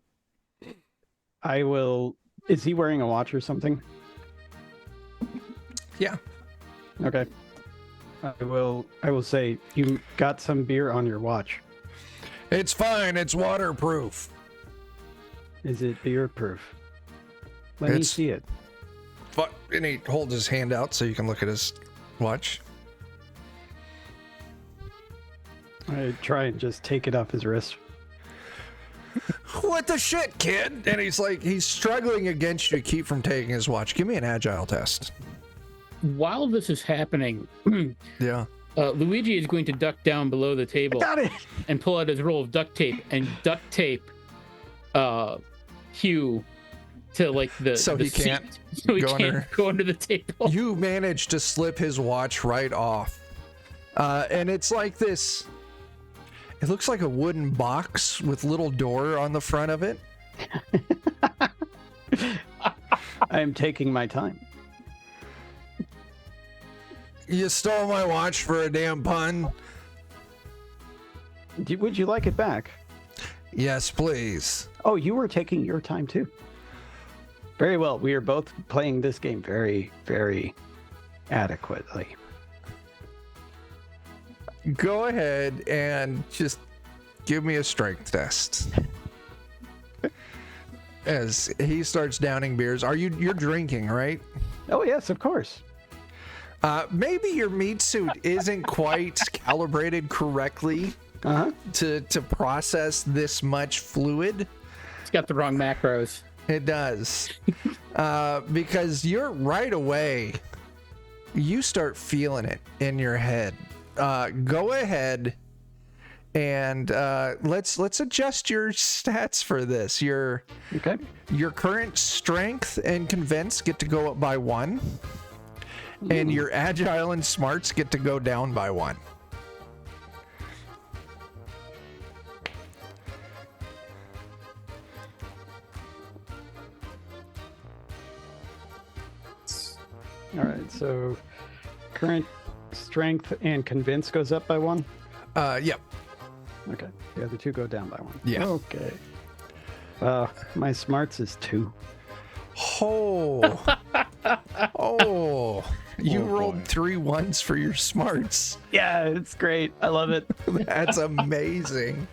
will, is he wearing a watch or something? Yeah. Okay. I will say, you got some beer on your watch. It's fine. It's waterproof. Is it beer proof? Let me see it. And he holds his hand out so you can look at his watch. I try and just take it off his wrist. What the shit, kid? And he's struggling against you to keep from taking his watch. Give me an agile test. While this is happening, Yeah. Luigi is going to duck down below the table Got it! and pull out his roll of duct tape and duct tape Hugh to the So the he can't seat, so he go can't under. go under the table. You managed to slip his watch right off. And it's like this. It looks like a wooden box with little door on the front of it. I am taking my time. You stole my watch for a damn pun. Would you like it back? Yes, please. Oh, you were taking your time too. Very well. We are both playing this game very, very adequately. Go ahead and just give me a strength test. As he starts downing beers. You're drinking, right? Oh, yes, of course. Maybe your meat suit isn't quite calibrated correctly Uh-huh. to process this much fluid. It's got the wrong macros. It does. Because you're right away, you start feeling it in your head. Go ahead and let's adjust your stats for this. Your current strength and convince get to go up by 1. And your agile and smarts get to go down by 1. All right, so current strength and convince goes up by 1? Yep. Okay. The other 2 go down by 1. Yeah. Okay. My smarts is 2. Oh. Oh. You rolled boy. 3 1s for your smarts. Yeah, it's great. I love it. That's amazing.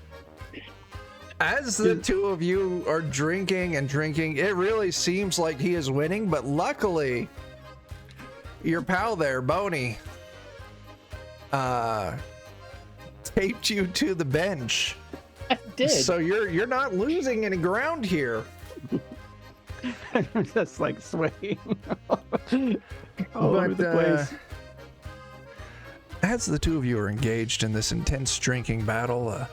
As the two of you are drinking and drinking, it really seems like he is winning, but luckily, your pal there, Boney, taped you to the bench. I did. So you're not losing any ground here. I'm just like swaying all over But, the place. As the two of you are engaged in this intense drinking battle, a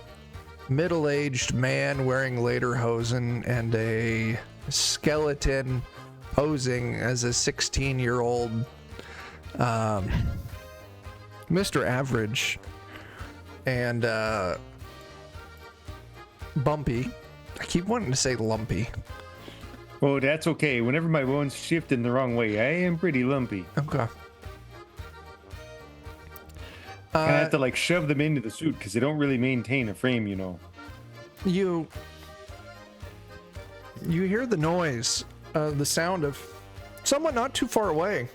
middle-aged man wearing lederhosen and a skeleton posing as a 16-year-old Mr. Average and Bumpy. I keep wanting to say Lumpy. Oh, that's okay. Whenever my bones shift in the wrong way, I am pretty lumpy. Okay. I have to like shove them into the suit because they don't really maintain a frame, you know. You hear the noise, the sound of someone not too far away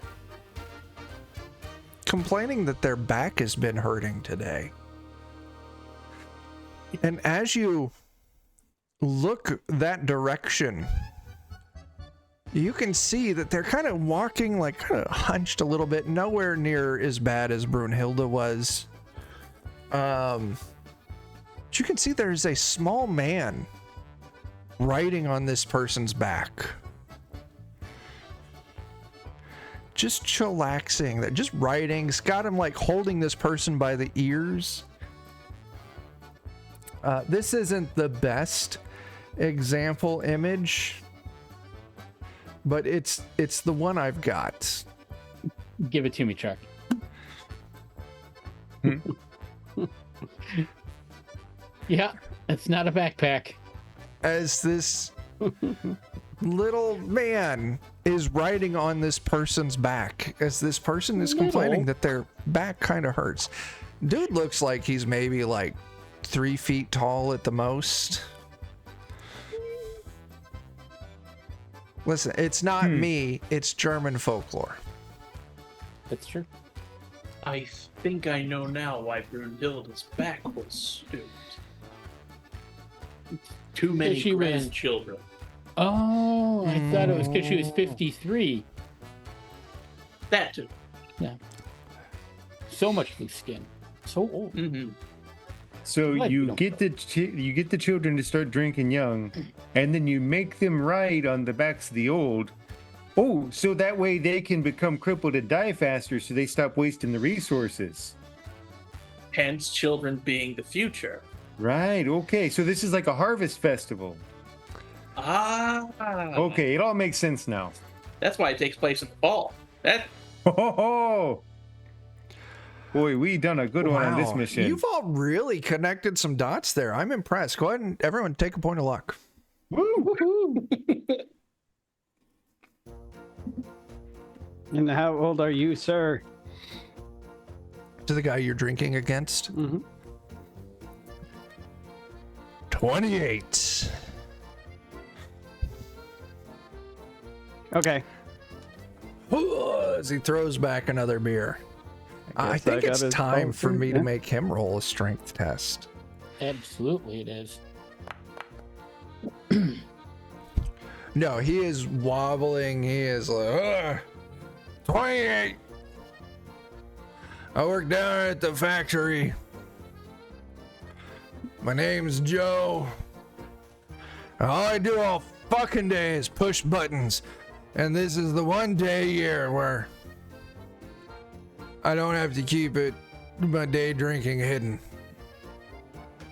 complaining that their back has been hurting today. And as you look that direction, you can see that they're kind of walking like kind of hunched a little bit, nowhere near as bad as Brunhilde was. But you can see there's a small man riding on this person's back. Just chillaxing, just riding. It's got him like holding this person by the ears. This isn't the best example image, but it's the one I've got. Give it to me, Chuck. Yeah, it's not a backpack. As this little man is riding on this person's back, as this person is complaining that their back kind of hurts. Dude looks like he's maybe like 3 feet tall at the most. Listen, it's not me, it's German folklore. That's true. I think I know now why Brunhilde's back was stooped. Too many she was- grandchildren. Oh, I thought it was because she was 53. That too. So much loose skin. So old. Mm-hmm. So Like, you we don't get you get the children to start drinking young, and then you make them ride on the backs of the old. Oh, so that way they can become crippled and die faster, so they stop wasting the resources. Hence, children being the future. Right. Okay. So this is like a harvest festival. Ah. Okay, it all makes sense now. That's why it takes place in the fall. That Oh, boy, we done a good one on this Wow, mission. you've all really connected some dots there. I'm impressed. Go ahead and everyone take a point of luck. Woo! And how old are you, sir? To the guy you're drinking against. Mm-hmm. 28. Okay. As he throws back another beer. I guess think got it's his time phone for too, me yeah. to make him roll a strength test. Absolutely, it is. No, he is wobbling. He is like, "Ugh, 28. I work down at the factory. My name's Joe. All I do all fucking day is push buttons. And this is the one day a year where I don't have to keep my day drinking hidden.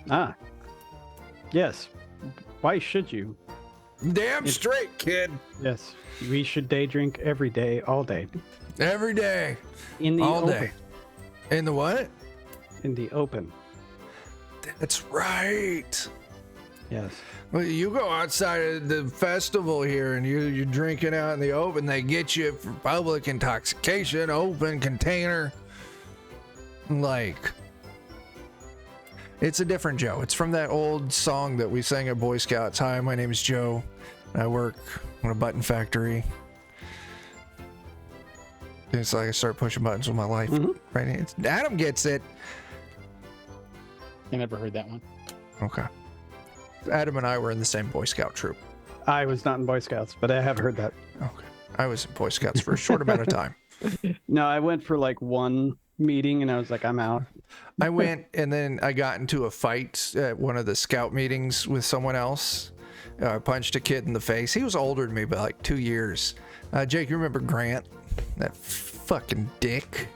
Ah. Yes. Why should you? Damn straight, kid. Yes. We should day drink every day, all day. Every day. In the All open. day. In the what? In the open. That's right. Yes. Well, you go outside of the festival here and you're drinking out in the open, they get you for public intoxication, open container. Like, it's a different Joe. It's from that old song that we sang at Boy Scouts. Hi, my name is Joe. I work in a button factory. It's like I start pushing buttons with my life. Right? Adam gets it. I never heard that one. Okay. Adam and I were in the same Boy Scout troop. I was not in Boy Scouts, but I have heard that. Okay. I was in Boy Scouts for a short amount of time. No, I went for like one meeting and I was like, I'm out. I went and then I got into a fight at one of the scout meetings with someone else. I punched a kid in the face. He was older than me by like 2 years. Jake, you remember Grant? That fucking dick.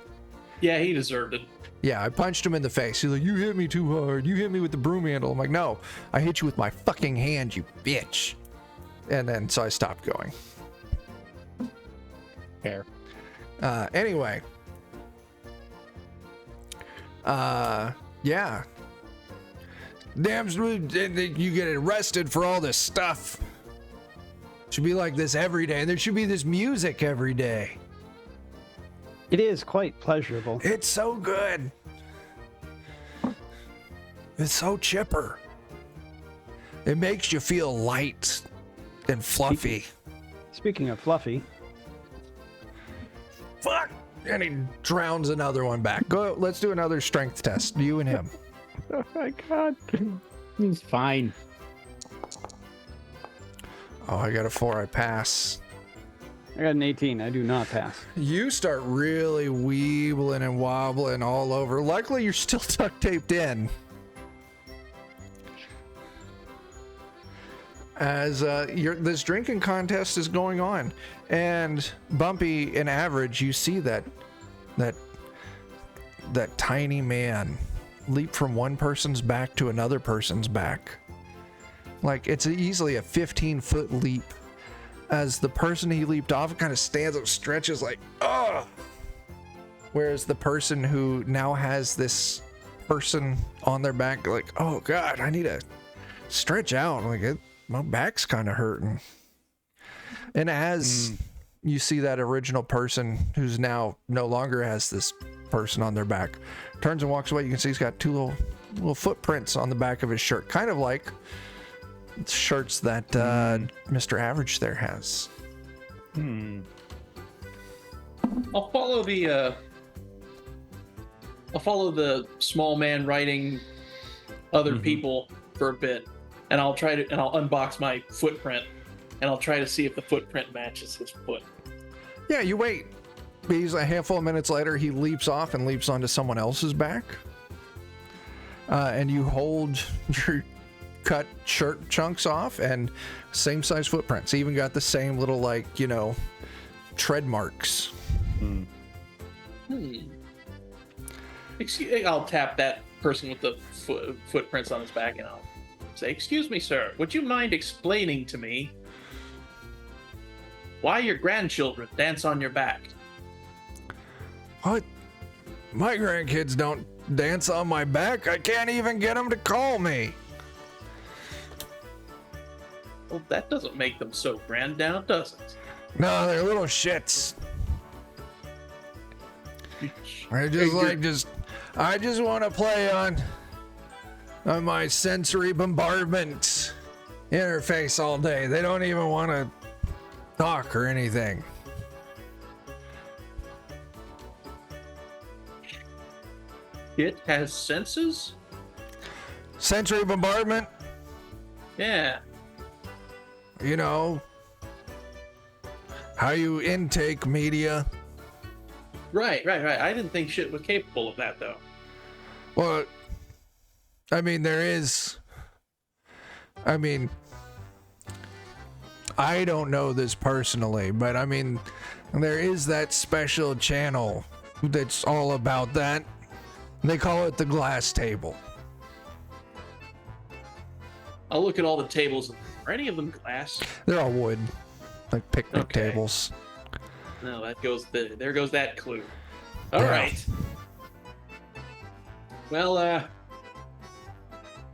Yeah, he deserved it. Yeah, I punched him in the face. He's like, you hit me too hard. You hit me with the broom handle. I'm like, no, I hit you with my fucking hand, you bitch. And then, so I stopped going. Fair. Anyway. Yeah. Damn, you get arrested for all this stuff. Should be like this every day. There should be this music every day. It is quite pleasurable. It's so good. It's so chipper. It makes you feel light and fluffy. Speaking of fluffy, Fuck! And he drowns another one back. Go, let's do another strength test. You and him. oh my god. It's fine. Oh, I got a 4. I pass. I got an 18. I do not pass. You start really weebling and wobbling all over. Luckily, you're still duct taped in. As this drinking contest is going on, and Bumpy and Average, you see that tiny man leap from one person's back to another person's back. Like, it's easily a 15-foot leap. As the person he leaped off kind of stands up, stretches like, oh! Whereas the person who now has this person on their back, like, oh God, I need to stretch out. Like, my back's kind of hurting. And as you see that original person who's now no longer has this person on their back, turns and walks away, you can see he's got 2 little footprints on the back of his shirt, kind of like shirts that Mr. Average there has. I'll follow the small man riding other people for a bit, and I'll unbox my footprint, and I'll try to see if the footprint matches his foot. Yeah, you wait. He's a handful of minutes later, he leaps off and leaps onto someone else's back. And you hold your cut shirt chunks off, and same size footprints. Even got the same little, like, tread marks. I'll tap that person with the footprints on his back, and I'll say, "Excuse me, sir. Would you mind explaining to me why your grandchildren dance on your back?" What? My grandkids don't dance on my back. I can't even get them to call me. Well, that doesn't make them so grand, now, does it? No, they're little shits. I just want to play on my sensory bombardment interface all day. They don't even want to talk or anything. It has senses? Sensory bombardment, Yeah. How you intake media. Right. I didn't think shit was capable of that, though. Well, there is. I don't know this personally, but I mean, there is that special channel that's all about that. They call it the glass table. I'll look at all the tables. Are any of them glass? They're all wood, like picnic Okay. tables. No, there goes that clue. All Yeah. right. Well,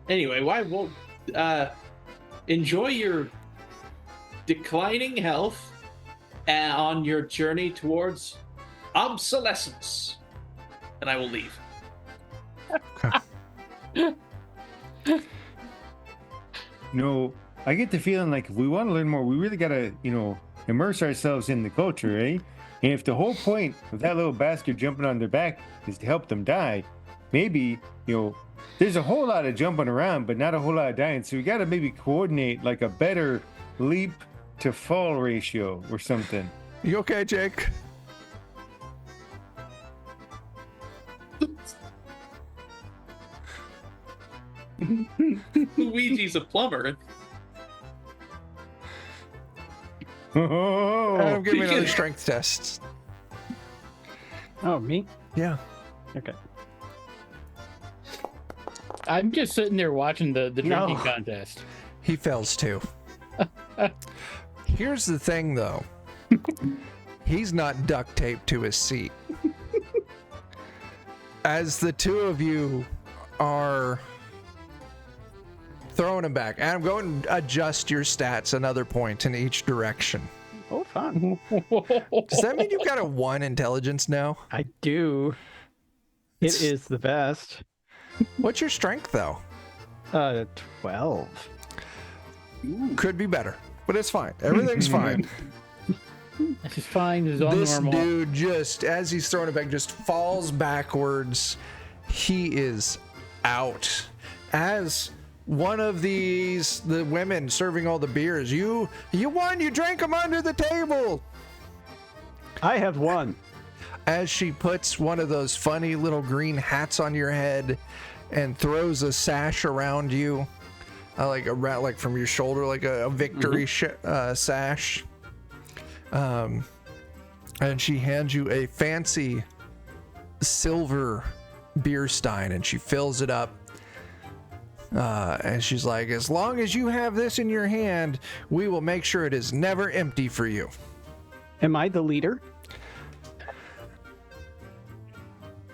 anyway, why won't enjoy your declining health on your journey towards obsolescence, and I will leave. No, I get the feeling like if we want to learn more, we really gotta, immerse ourselves in the culture, eh? And if the whole point of that little bastard jumping on their back is to help them die, maybe, there's a whole lot of jumping around, but not a whole lot of dying. So we gotta maybe coordinate like a better leap to fall ratio or something. You okay, Jake? Luigi's a plumber. Oh, Give me another strength test. Oh, me? Yeah. Okay. I'm just sitting there watching the drinking contest. He fails too. Here's the thing, though. He's not duct taped to his seat. As the two of you are throwing him back, and I'm going to adjust your stats another point in each direction. Oh, fun. Does that mean you've got a 1 intelligence now? I do. It is the best. What's your strength, though? 12. Could be better, but it's fine. Everything's fine. This is fine. This is all This normal. dude just, as he's throwing it back, just falls backwards. He is out. As one of the women serving all the beers, you won. You drank them under the table. I have one. As she puts one of those funny little green hats on your head and throws a sash around you, like from your shoulder, like a victory sash. And she hands you a fancy silver beer stein, and she fills it up. And she's like, as long as you have this in your hand, we will make sure it is never empty for you. Am I the leader?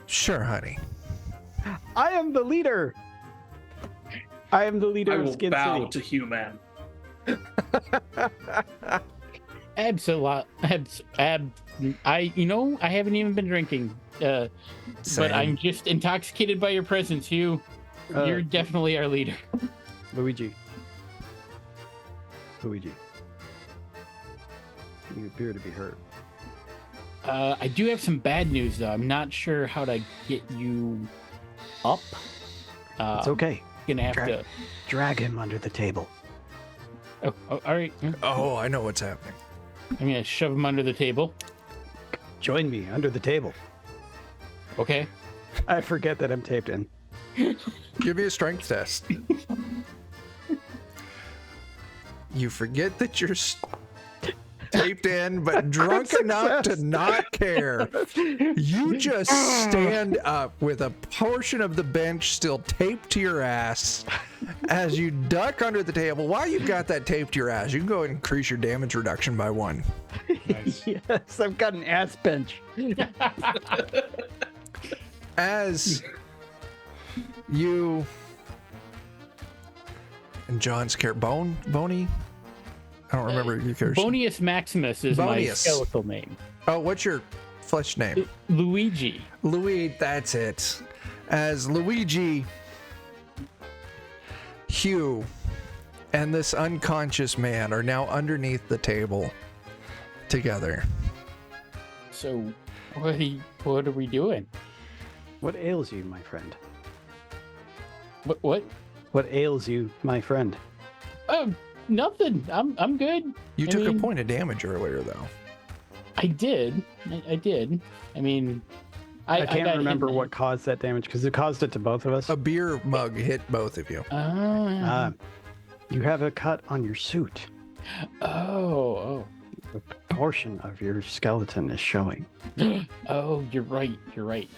Sure, honey. I am the leader. I am the leader I of will Skin bow City. to human. Absolutely. I haven't even been drinking. But Same. I'm just intoxicated by your presence, Hugh. You're definitely our leader. Luigi. You appear to be hurt. I do have some bad news, though. I'm not sure how to get you up. It's okay. Gonna have to. Drag him under the table. Oh, all right. Oh, I know what's happening. I'm gonna shove him under the table. Join me under the table. Okay. I forget that I'm taped in. Give me a strength test. You forget that you're taped in, but drunk enough to not care. You just stand up with a portion of the bench still taped to your ass as you duck under the table. While you've got that taped to your ass, you can go and increase your damage reduction by 1. Yes, I've got an ass bench. As you and John's Boney? I don't remember your character. Bonius Maximus is my Bonius. skeletal name. Oh, what's your flesh name? Luigi. Luigi, that's it. As Luigi, Hugh, and this unconscious man are now underneath the table together. So, what are we doing? What ails you, my friend? What? What ails you, my friend? Nothing. I'm good. You I took a mean, point of damage earlier, though. I did. I did. I mean, I can't got remember hit. what caused that damage because it caused it to both of us. A beer mug hit both of you. You have a cut on your suit. Oh, A portion of your skeleton is showing. oh, you're right. You're right.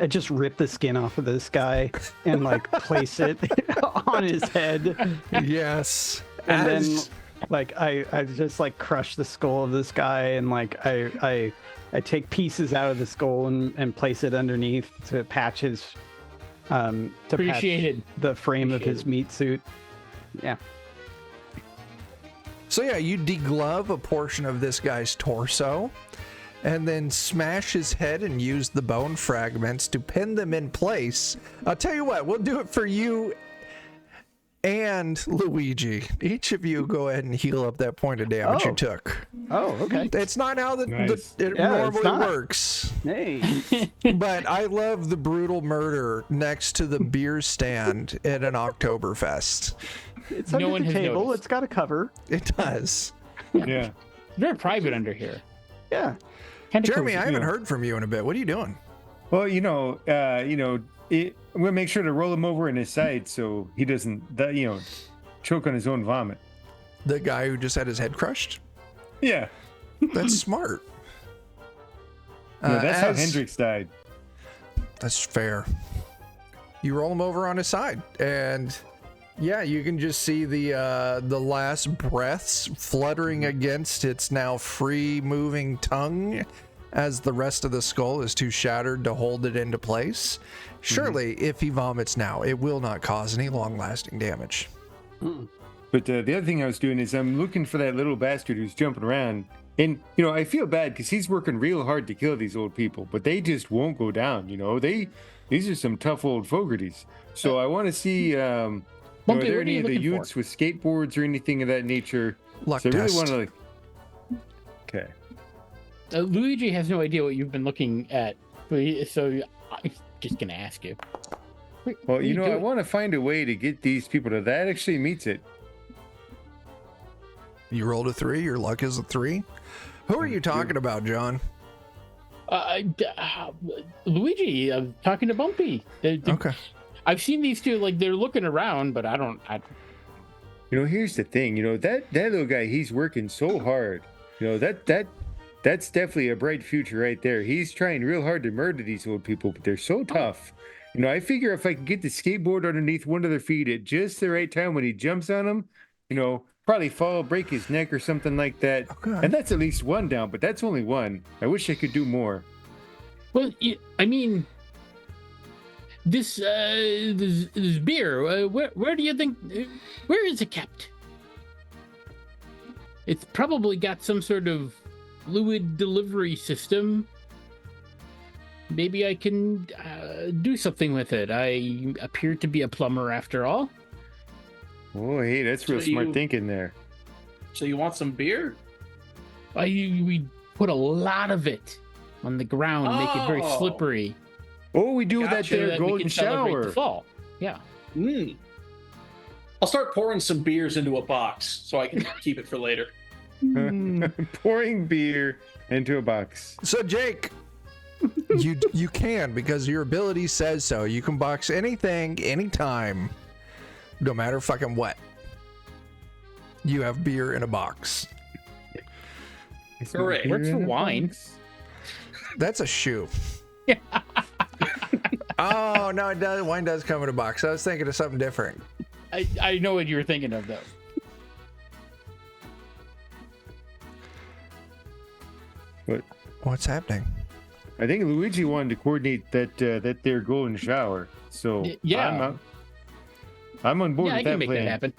I just rip the skin off of this guy and like place it on his head. Yes. And As- then like I just like crush the skull of this guy and like I take pieces out of the skull and place it underneath to patch his to Appreciated. patch the frame of his meat suit. Yeah. So yeah, you deglove a portion of this guy's torso and then smash his head and use the bone fragments to pin them in place. I'll tell you what, we'll do it for you and Luigi. Each of you go ahead and heal up that point of damage you Oh. took. Oh, okay. It's not how it Yeah, it's normally not. works. Hey. But I love the brutal murder next to the beer stand at an Oktober Fest. It's No under one the has table. noticed. It's got a cover. It does. Yeah. Very private under here. Yeah. Kinda Jeremy, cozy. I haven't Yeah. heard from you in a bit. What are you doing? Well, I'm gonna make sure to roll him over in his side so he doesn't, choke on his own vomit. The guy who just had his head crushed? Yeah. That's smart. That's how as- Hendrix died. That's fair. You roll him over on his side, and yeah, you can just see the last breaths fluttering against its now free moving tongue as the rest of the skull is too shattered to hold it into place. Surely, if he vomits now, it will not cause any long-lasting damage. But the other thing I was doing is I'm looking for that little bastard who's jumping around. And, I feel bad because he's working real hard to kill these old people, but they just won't go down, These are some tough old fogarties. So I want to see, are Bumpy, there what are any you of the looking for? youths with skateboards or anything of that nature? Luck So I really test. want to, Okay. Luigi has no idea what you've been looking at, so I'm just gonna ask you. Well, What are I doing? want to find a way to get these people to that actually meets it. You rolled a 3. Your luck is a 3. Who are you talking about, John? Luigi, I'm talking to Bumpy. Okay. I've seen these two, like they're looking around, but I don't. Here's the thing, that little guy, he's working so hard. That's definitely a bright future right there. He's trying real hard to murder these old people, but they're so tough. I figure if I can get the skateboard underneath one of their feet at just the right time when he jumps on them, probably fall, break his neck or something like that. Okay. And that's at least one down, but that's only one. I wish I could do more. Well, I mean, this beer. Where do you think? Where is it kept? It's probably got some sort of fluid delivery system. Maybe I can do something with it. I appear to be a plumber after all. Oh, hey, that's real So smart you- thinking there. So you want some beer? We put a lot of it on the ground, make it very Oh. slippery, Oh, we do that Gotcha, so there that we golden can celebrate shower. the fall. Yeah. Mm. I'll start pouring some beers into a box so I can keep it for later. Pouring beer into a box. So, Jake, you can, because your ability says so. You can box anything, anytime, no matter fucking what. You have beer in a box. Hooray. Works for wine. That's a shoe. Oh, no, it does. Wine does come in a box. I was thinking of something different. I know what you were thinking of, though. What's happening? I think Luigi wanted to coordinate that their golden shower. So Yeah. I'm on board Yeah, I with can that make plan. that happen.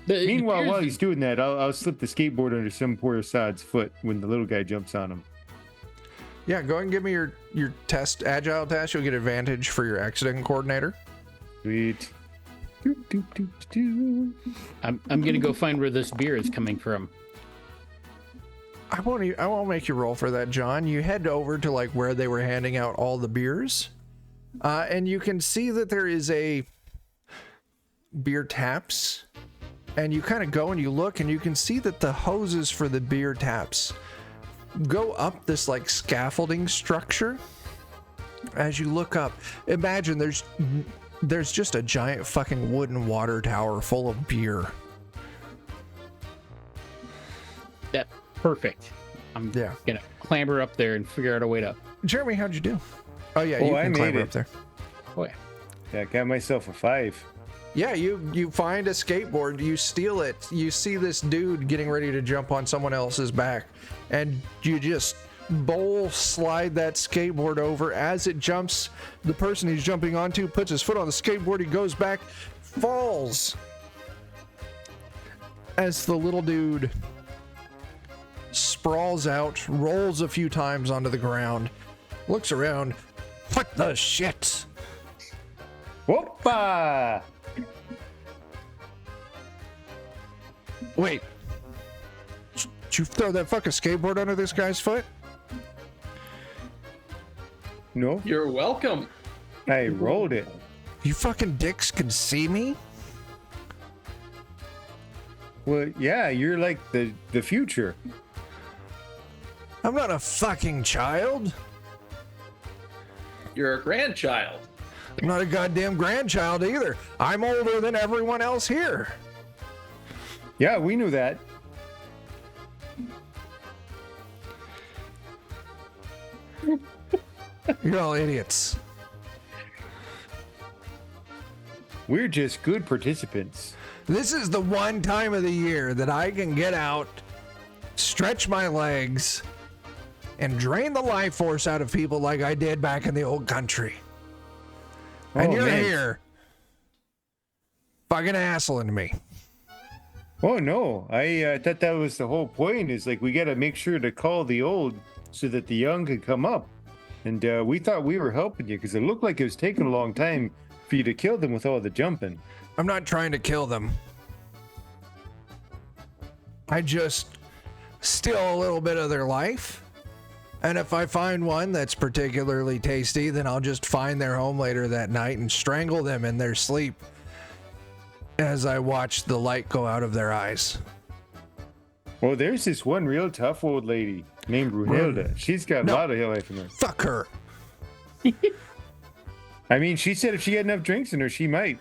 The Meanwhile, beers- while he's doing that, I'll slip the skateboard under some poor sod's foot when the little guy jumps on him. Yeah, go ahead and give me your test, agile test. You'll get advantage for your accident coordinator. Sweet. Doop, doop, doop, doop. I'm gonna go find where this beer is coming from. I won't make you roll for that, John. You head over to like where they were handing out all the beers, and you can see that there is a beer taps, and you kind of go and you look, and you can see that the hoses for the beer taps go up this like scaffolding structure. As you look up, imagine there's just a giant fucking wooden water tower full of beer. perfect. I'm Yeah. gonna clamber up there and figure out a way to. Jeremy, how'd you do? Oh yeah, Oh, you I can made climber it. up there. Oh yeah. Yeah, got myself a 5. Yeah, you find a skateboard, you steal it, you see this dude getting ready to jump on someone else's back, and you just bowl slide that skateboard over. As it jumps, the person he's jumping onto puts his foot on the skateboard, he goes back, falls. As the little dude sprawls out, rolls a few times onto the ground, looks around, what the shit? Whoopa! Wait. Did you throw that fucking skateboard under this guy's foot? No, You're welcome. I rolled it. You fucking dicks can see me? Well, yeah, you're like the future. I'm not a fucking child. You're a grandchild. I'm not a goddamn grandchild either. I'm older than everyone else here. Yeah, we knew that. You're all idiots. We're just good participants. This is the one time of the year that I can get out, stretch my legs, and drain the life force out of people like I did back in the old country. And Oh, you're man. here fucking assholing me. Oh no, I thought that was the whole point. Is like we got to make sure to call the old so that the young could come up. And we thought we were helping you because it looked like it was taking a long time for you to kill them with all the jumping. I'm not trying to kill them. I just steal a little bit of their life. And if I find one that's particularly tasty, then I'll just find their home later that night and strangle them in their sleep as I watch the light go out of their eyes. Well, there's this one real tough old lady named Brunhilde. She's got No. a lot of life in her. Fuck her. I mean, she said if she had enough drinks in her, she might.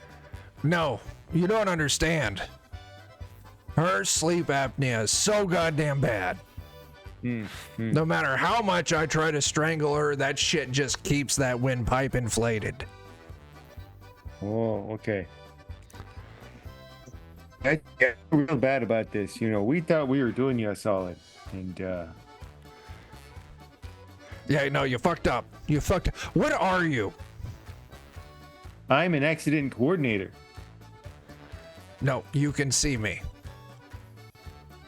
No, you don't understand. Her sleep apnea is so goddamn bad. No matter how much I try to strangle her, that shit just keeps that windpipe inflated. Oh, okay. I feel real bad about this. You know, we thought we were doing you a solid. And, Yeah, no, you fucked up. You fucked up. What are you? I'm an accident coordinator. No, you can see me.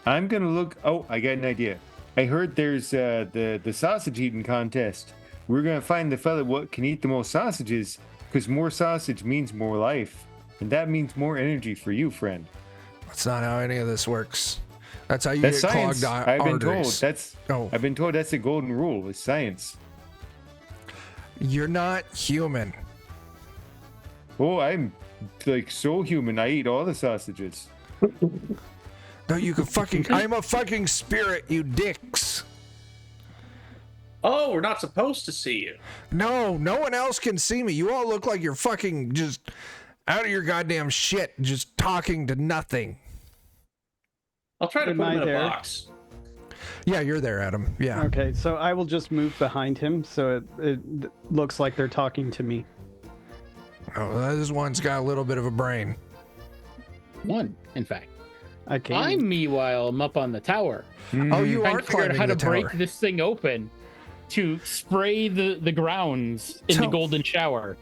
I'm gonna look. Oh, I got an idea. I heard there's the sausage eating contest. We're gonna find the fella what can eat the most sausages, because more sausage means more life, and that means more energy for you, friend. That's not how any of this works. That's how you That's get science. clogged I've been told. arteries. I've been told that's the golden rule. It's science. You're not human. Oh, I'm like so human. I eat all the sausages. No, you can fucking. I'm a fucking spirit, you dicks. Oh, we're not supposed to see you. No, no one else can see me. You all look like you're fucking just out of your goddamn shit, just talking to nothing. I'll try to Am put him I in a there? box. Yeah, you're there, Adam. Yeah. Okay, so I will just move behind him so it looks like they're talking to me. Oh, this one's got a little bit of a brain. One, in fact. I can. I, meanwhile, am up on the tower. Oh, you Trying are to figure out climbing how the to tower. break this thing open to spray the grounds in the So- golden shower.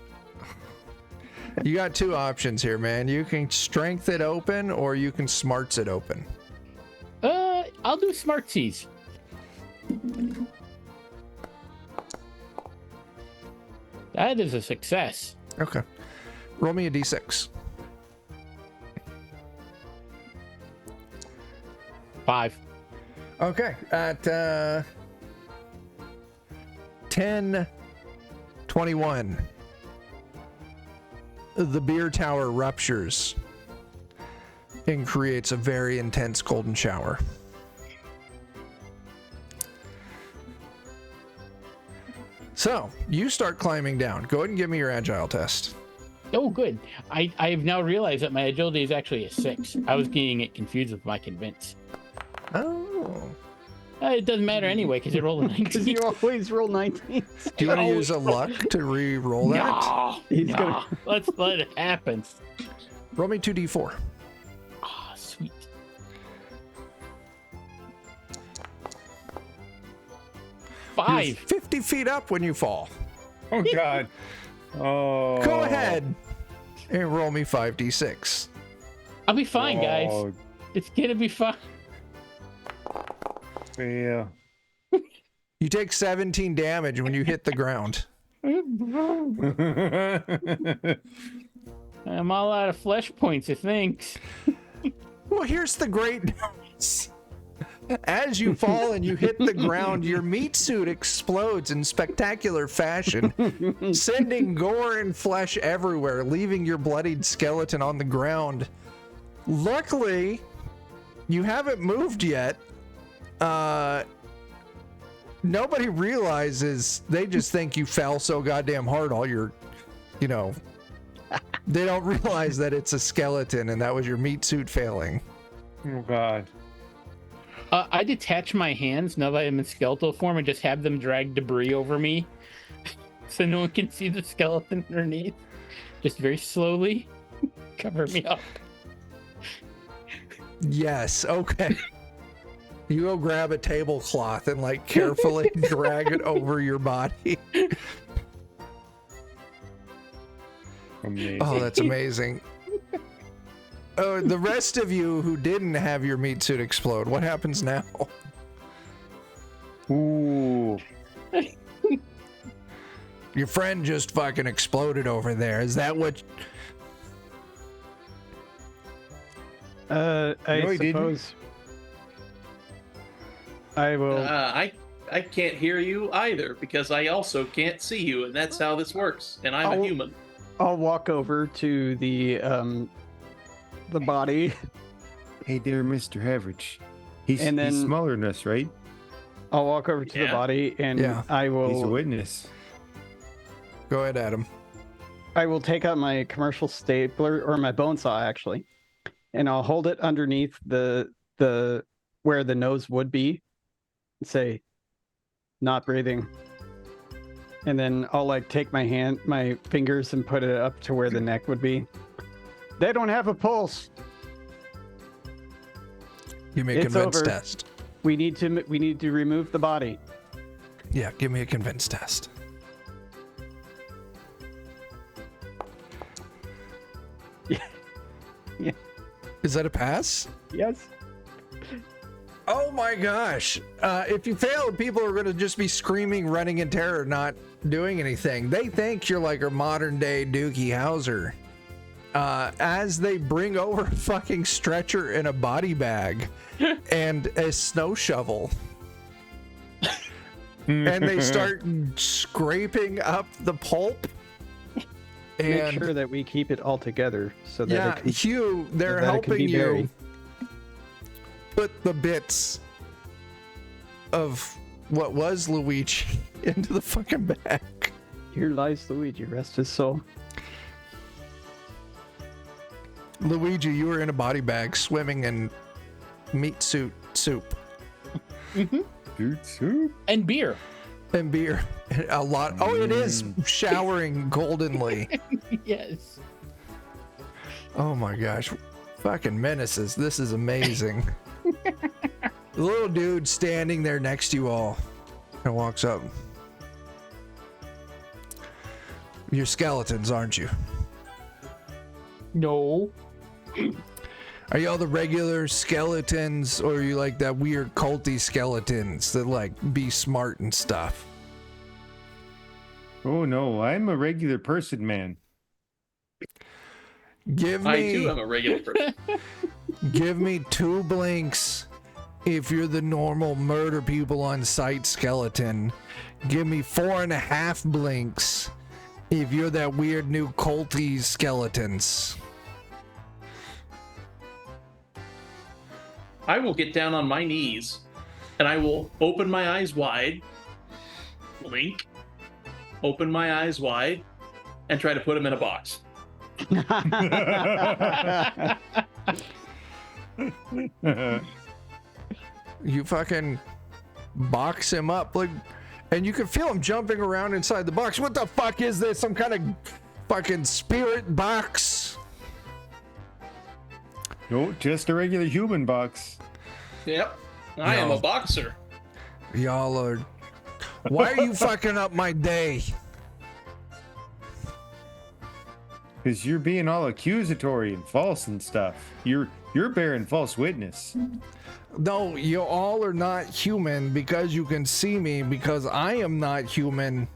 You got two options here, man. You can strength it open, or you can smarts it open. I'll do smartsies. That is a success. Okay. Roll me a d6. 5. Okay. At 10:21, the beer tower ruptures and creates a very intense golden shower. So, you start climbing down. Go ahead and give me your agile test. Oh, good. I've now realized that my agility is actually a 6. I was getting it confused with my convince. Oh. It doesn't matter anyway because you rolled a Because 19. you always roll 19. Do you want to use a luck to re-roll that? No, He's no. gonna- Let's let it happen. Roll me 2d4. Oh, sweet. You're 5. 50 feet up when you fall. Oh God. Oh. Go ahead and roll me 5d6. I'll be fine, guys. Oh, It's gonna be fine. fail. You take 17 damage when you hit the ground. I'm all out of flesh points, I think. Well, here's the great news. As you fall and you hit the ground, your meat suit explodes in spectacular fashion, sending gore and flesh everywhere, leaving your bloodied skeleton on the ground. Luckily, you haven't moved yet. Nobody realizes. They just think you fell so goddamn hard all your, they don't realize that it's a skeleton and that was your meat suit failing. Oh God. I detach my hands now that I'm in skeletal form and just have them drag debris over me so no one can see the skeleton underneath. Just very slowly cover me up. Yes, okay. You go grab a tablecloth and carefully drag it over your body. Amazing. Oh, that's amazing. Oh, the rest of you who didn't have your meat suit explode, what happens now? Ooh. Your friend just fucking exploded over there. Is that what? I No, he didn't. suppose I will. I can't hear you either because I also can't see you, and that's how this works. And I'm Oh. a human. I'll walk over to the body. Hey there, Mr. Average. He's And then- smaller than us, right? I'll walk over to the Yeah. body, and Yeah. I He's a will. witness. Go ahead, Adam. I will take out my commercial stapler or my bone saw actually, and I'll hold it underneath the where the nose would be, and say, "Not breathing." And then I'll take my fingers, and put it up to where the neck would be. They don't have a pulse. Give me a It's convince over. test. We need to remove the body. Yeah, give me a convince test. Yeah. Is that a pass? Yes. Oh my gosh. If you fail, people are going to just be screaming, running in terror, not doing anything. They think you're like a modern day Doogie Howser. As they bring over a fucking stretcher and a body bag and a snow shovel. And they start scraping up the pulp. Make And sure that we keep it all together so that yeah, it can, Hugh, they're that it can helping be you buried. put the bits of what was Luigi into the fucking bag. Here lies Luigi, rest his soul. Luigi, you were in a body bag swimming in meat suit soup Dude, soup? And beer. and beer. A lot. Oh, it is showering goldenly. Yes. Oh my gosh. Fucking menaces. This is amazing. The little dude standing there next to you all and walks up. You're skeletons, aren't you? No. Are y'all the regular skeletons, or are you like that weird culty skeletons that be smart and stuff? Oh no, I'm a regular person, man. Give I too me am a regular person. give me 2 blinks if you're the normal murder people on sight skeleton. Give me 4.5 blinks if you're that weird new culty skeletons. I will get down on my knees and I will open my eyes wide, blink, open my eyes wide, and try to put them in a box. You fucking box him up, like, and you can feel him jumping around inside the box. What the fuck is this? Some kind of fucking spirit box? No, just a regular human box. Yep. I am No. a boxer. Y'all are. Why are you fucking up my day? Because you're being all accusatory and false and stuff. You're bearing false witness. No, you all are not human because you can see me, because I am not human.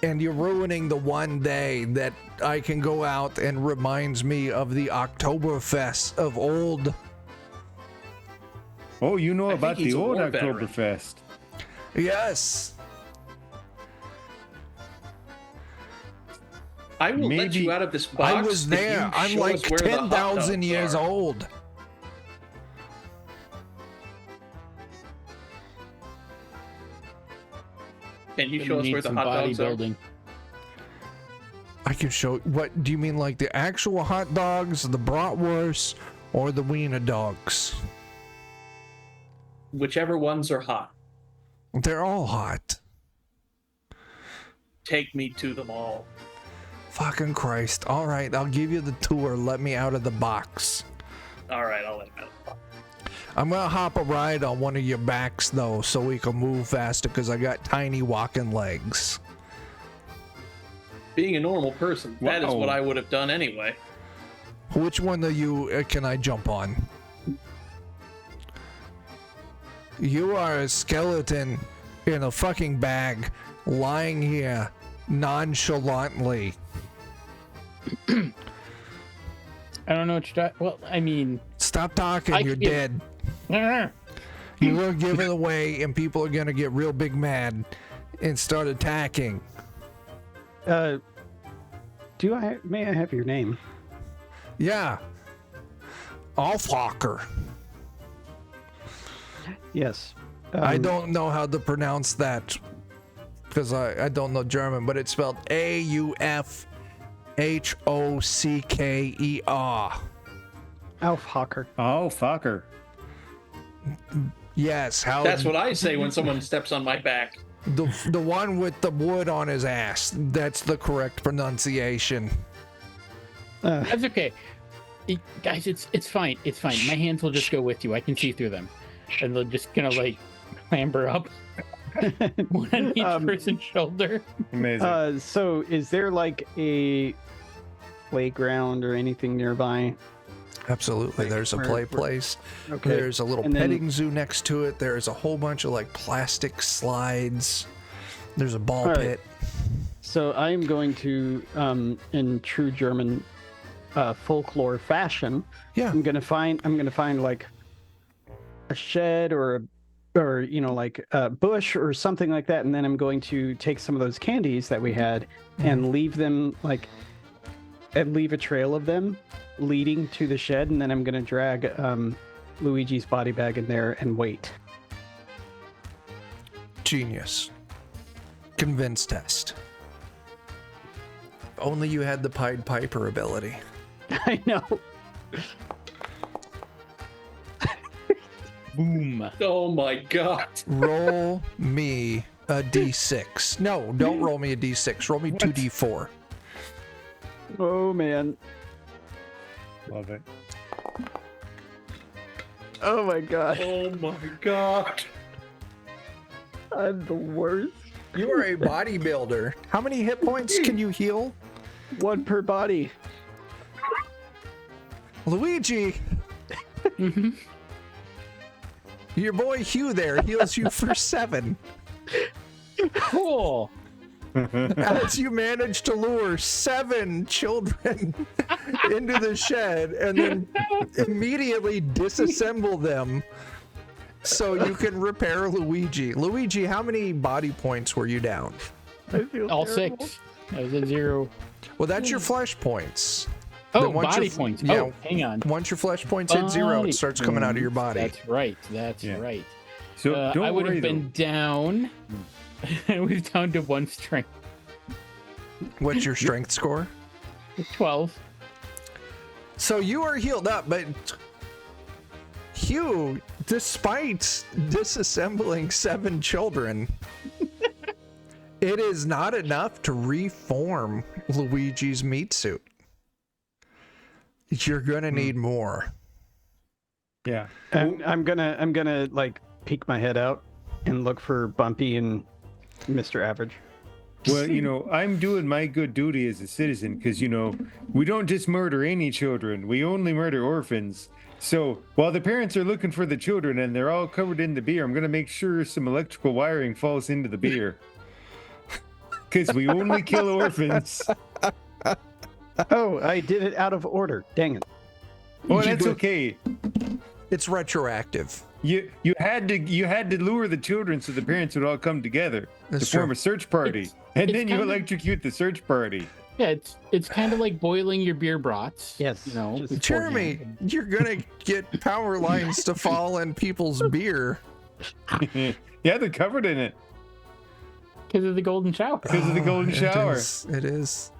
And you're ruining the one day that I can go out and reminds me of the Oktober Fest of old. Oh, you know I about think he's the a old war Oktober veteran. Fest. Yes. I will let Maybe- you out of this box. I was if there. you I'm show like us where the hot 10,000 dogs years are. old. Can you Gonna show us need where the some hot dogs are? bodybuilding. I can show. What do you mean, like the actual hot dogs, the bratwurst, or the wiener dogs? Whichever ones are hot. They're all hot. Take me to them all. Fucking Christ. All right, I'll give you the tour. Let me out of the box. All right, I'll let him out. I'm gonna hop a ride on one of your backs though, so we can move faster, because I got tiny walking legs. Being a normal person, that is Wow. what I would have done anyway. Which one of you can I jump on? You are a skeleton in a fucking bag, lying here nonchalantly. I don't know what you're well, I mean, Stop talking, I you're can- dead. You are giving away, and people are gonna get real big mad and start attacking. May I have your name? Yeah. Alfhacker. Yes. I don't know how to pronounce that because I don't know German, but it's spelled Aufhocker. Alfhacker. Oh, fucker. Yes, how That's what I say when someone steps on my back. the one with the wood on his ass. That's the correct pronunciation. that's okay. Guys, it's fine. It's fine. My hands will just go with you. I can see through them. And they're just gonna like clamber up one on each person's shoulder. Amazing. So is there like a playground or anything nearby? Absolutely. There's a play place. Okay. There's a little And then- petting zoo next to it. There's a whole bunch of like plastic slides. There's a ball All right. pit. So I am going to, in true German folklore fashion, Yeah. I'm gonna find like a shed or you know, like a bush or something like that, and then I'm going to take some of those candies that we had and leave them and leave a trail of them leading to the shed, and then I'm gonna drag Luigi's body bag in there and wait. Genius. Convince test. If only you had the Pied Piper ability. I know. Boom. Oh my god. Roll me a d6. No, don't roll me a d6. Roll me 2d4. Oh man. Love it. Oh my god. Oh my god. I'm the worst. You are a bodybuilder. How many hit points can you heal? One per body. Luigi. Your boy Hugh there heals you for 7. Cool. As you manage to lure 7 children into the shed and then immediately disassemble them so you can repair Luigi. Luigi, how many body points were you down? I feel All terrible. 6. That was a 0. Well, that's your flesh points. Oh, Then once body your- points. yeah. Oh, hang on. Once your flesh points hit 0, Body it starts coming out of your body. That's right. That's Yeah. right. So don't I would worry have been down. We're down to 1 strength. What's your strength score? 12. So you are healed up, but Hugh Despite disassembling 7 children, it is not enough to reform Luigi's meat suit. You're gonna need more. Yeah. I'm gonna like peek my head out and look for Bumpy and Mr. Average. Well, I'm doing my good duty as a citizen because, we don't just murder any children. We only murder orphans. So while the parents are looking for the children and they're all covered in the beer, I'm going to make sure some electrical wiring falls into the beer. Because we only kill orphans. Oh, I did it out of order. Dang it. Oh, that's okay. It's retroactive. You had to lure the children so the parents would all come together That's to form true. a search party. And it's then you kind of- electrocute the search party. Yeah, it's kind of like boiling your beer braughts. Yes, You know, just- Jeremy, you're gonna get power lines to fall in people's beer. Yeah, they're covered in it because of the golden shower. because of the golden shower. It is.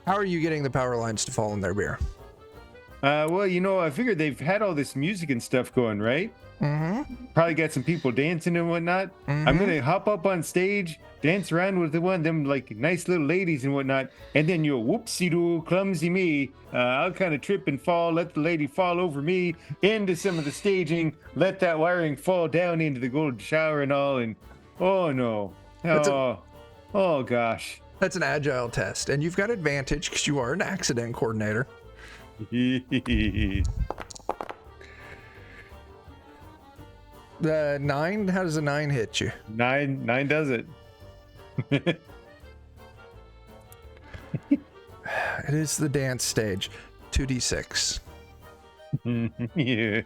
How are you getting the power lines to fall in their beer? Well, I figured they've had all this music and stuff going, right? Mm-hmm. Probably got some people dancing and whatnot. I'm gonna hop up on stage, dance around with one of them like nice little ladies and whatnot, and then whoopsie doo, clumsy me. I'll kind of trip and fall, let the lady fall over me into some of the staging, let that wiring fall down into the golden shower and all, and oh no, oh gosh. That's an agile test, and you've got advantage because you are an accident coordinator. The 9, how does a 9 hit you? Nine does it. It is the dance stage. 2d6. Yeah.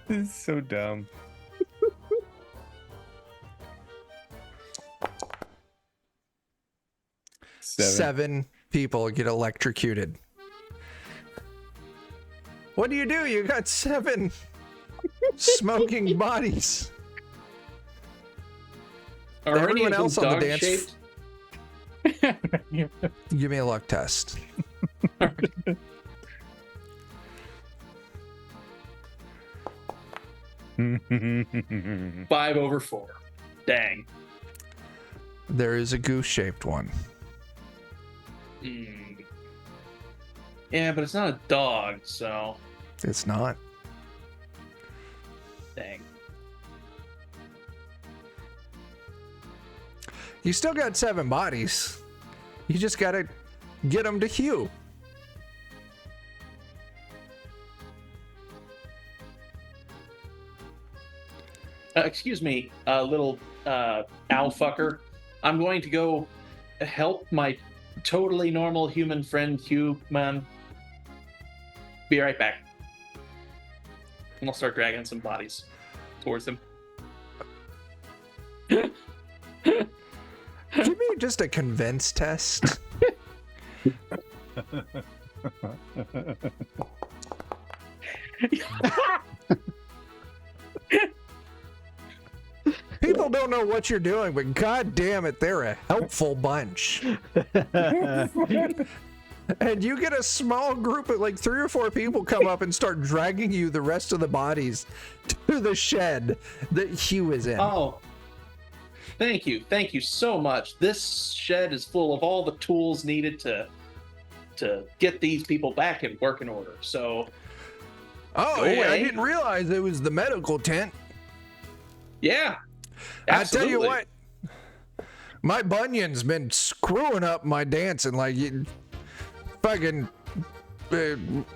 This is so dumb. Seven people get electrocuted. What do? You got 7 smoking bodies. Are any Everyone of them else on the dance dog-shaped? Give me a luck test. Five over 4. Dang. There is a goose-shaped one. Yeah, but it's not a dog, so It's not. dang. You still got 7 bodies. You just gotta get them to Hugh. Excuse me, little owl fucker. I'm going to go help my totally normal human friend, Human. Be right back. And I'll start dragging some bodies towards him. Give me just a convince test. People don't know what you're doing, but god damn it, they're a helpful bunch. And you get a small group of like 3 or 4 people come up and start dragging you the rest of the bodies to the shed that Hugh is in. Oh, thank you so much. This shed is full of all the tools needed to get these people back in working order. So, Oh, go yeah, I away. didn't realize it was the medical tent. yeah, I tell you absolutely. what, my bunion's been screwing up my dancing like fucking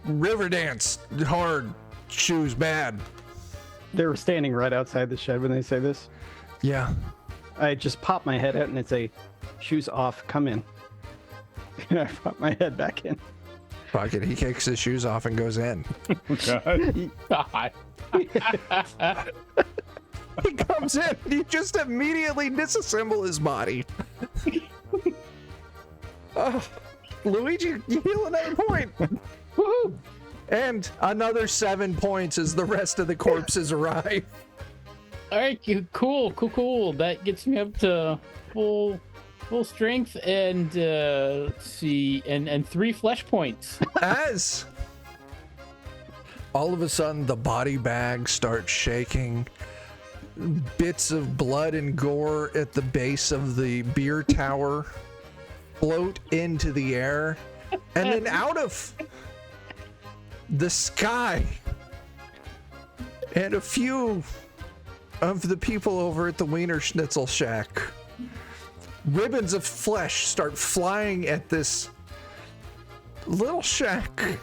river dance hard, shoes bad. They were standing right outside the shed when they say this. Yeah. I just pop my head out and it's a shoes off, come in. And I pop my head back in. Fuck it, he kicks his shoes off and goes in. God. God. He comes in, you just immediately disassemble his body. Oh, Luigi, you heal another point. Woohoo! And another 7 points as the rest of the corpses arrive. All right, cool. That gets me up to full strength and let's see, and 3 flesh points. As All of a sudden, the body bag starts shaking. Bits of blood and gore at the base of the beer tower float into the air. And then out of the sky, and a few of the people over at the Wiener Schnitzel Shack, ribbons of flesh start flying at this little shack.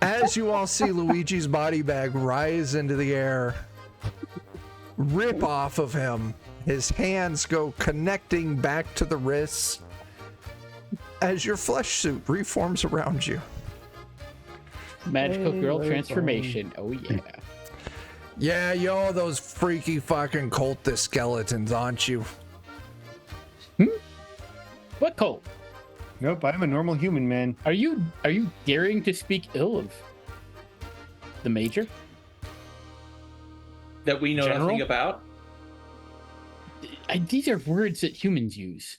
As you all see Luigi's body bag rise into the air, rip off of him, his hands go connecting back to the wrists as your flesh suit reforms around you. Magical girl transformation. Oh yeah. Yeah, you're those freaky fucking cultist skeletons, aren't you? What cult? Nope, I'm a normal human, man. Are you daring to speak ill of the major? That we know General? nothing about. These are words that humans use.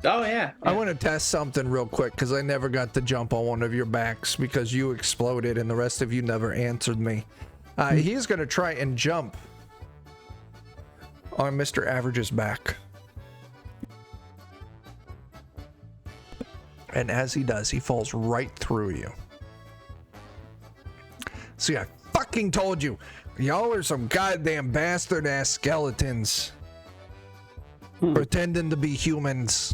Oh yeah. I want to test something real quick because I never got to jump on one of your backs because you exploded and the rest of you never answered me. He's going to try and jump on Mr. Average's back. And as he does, he falls right through you. See, I fucking told you. Y'all are some goddamn bastard ass skeletons. Pretending to be humans.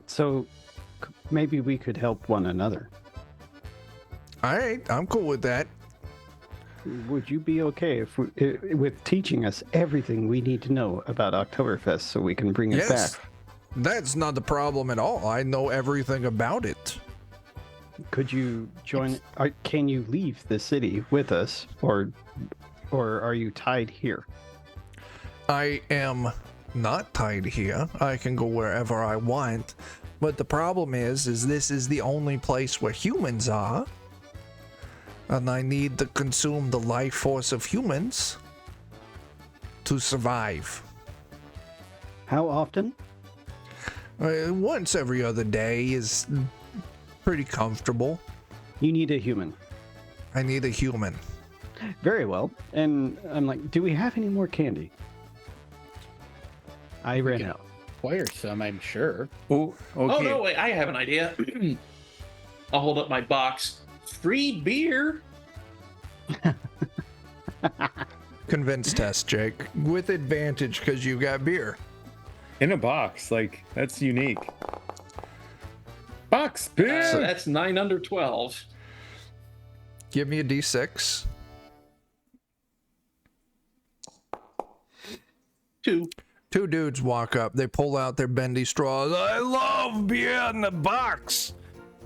So maybe we could help one another. Alright, I'm cool with that. Would you be okay if with teaching us everything we need to know about Oktoberfest so we can bring it Yes. back? That's not the problem at all. I know everything about it. Could you join? Can you leave the city with us, or are you tied here? I am not tied here. I can go wherever I want. But the problem is this is the only place where humans are. And I need to consume the life force of humans to survive. How often? Once every other day is pretty comfortable. You need a human. I need a human. Very well. And I'm like, do we have any more candy? I ran out. Acquire some, I'm sure. Oh, okay. Oh no, wait, I have an idea. I'll hold up my box. Free beer. Convince test, Jake. With advantage because you got beer. In a box, like that's unique. Box beer. That's 9 under 12. Give me a d6. 2. Two dudes walk up. They pull out their bendy straws. I love beer in the box.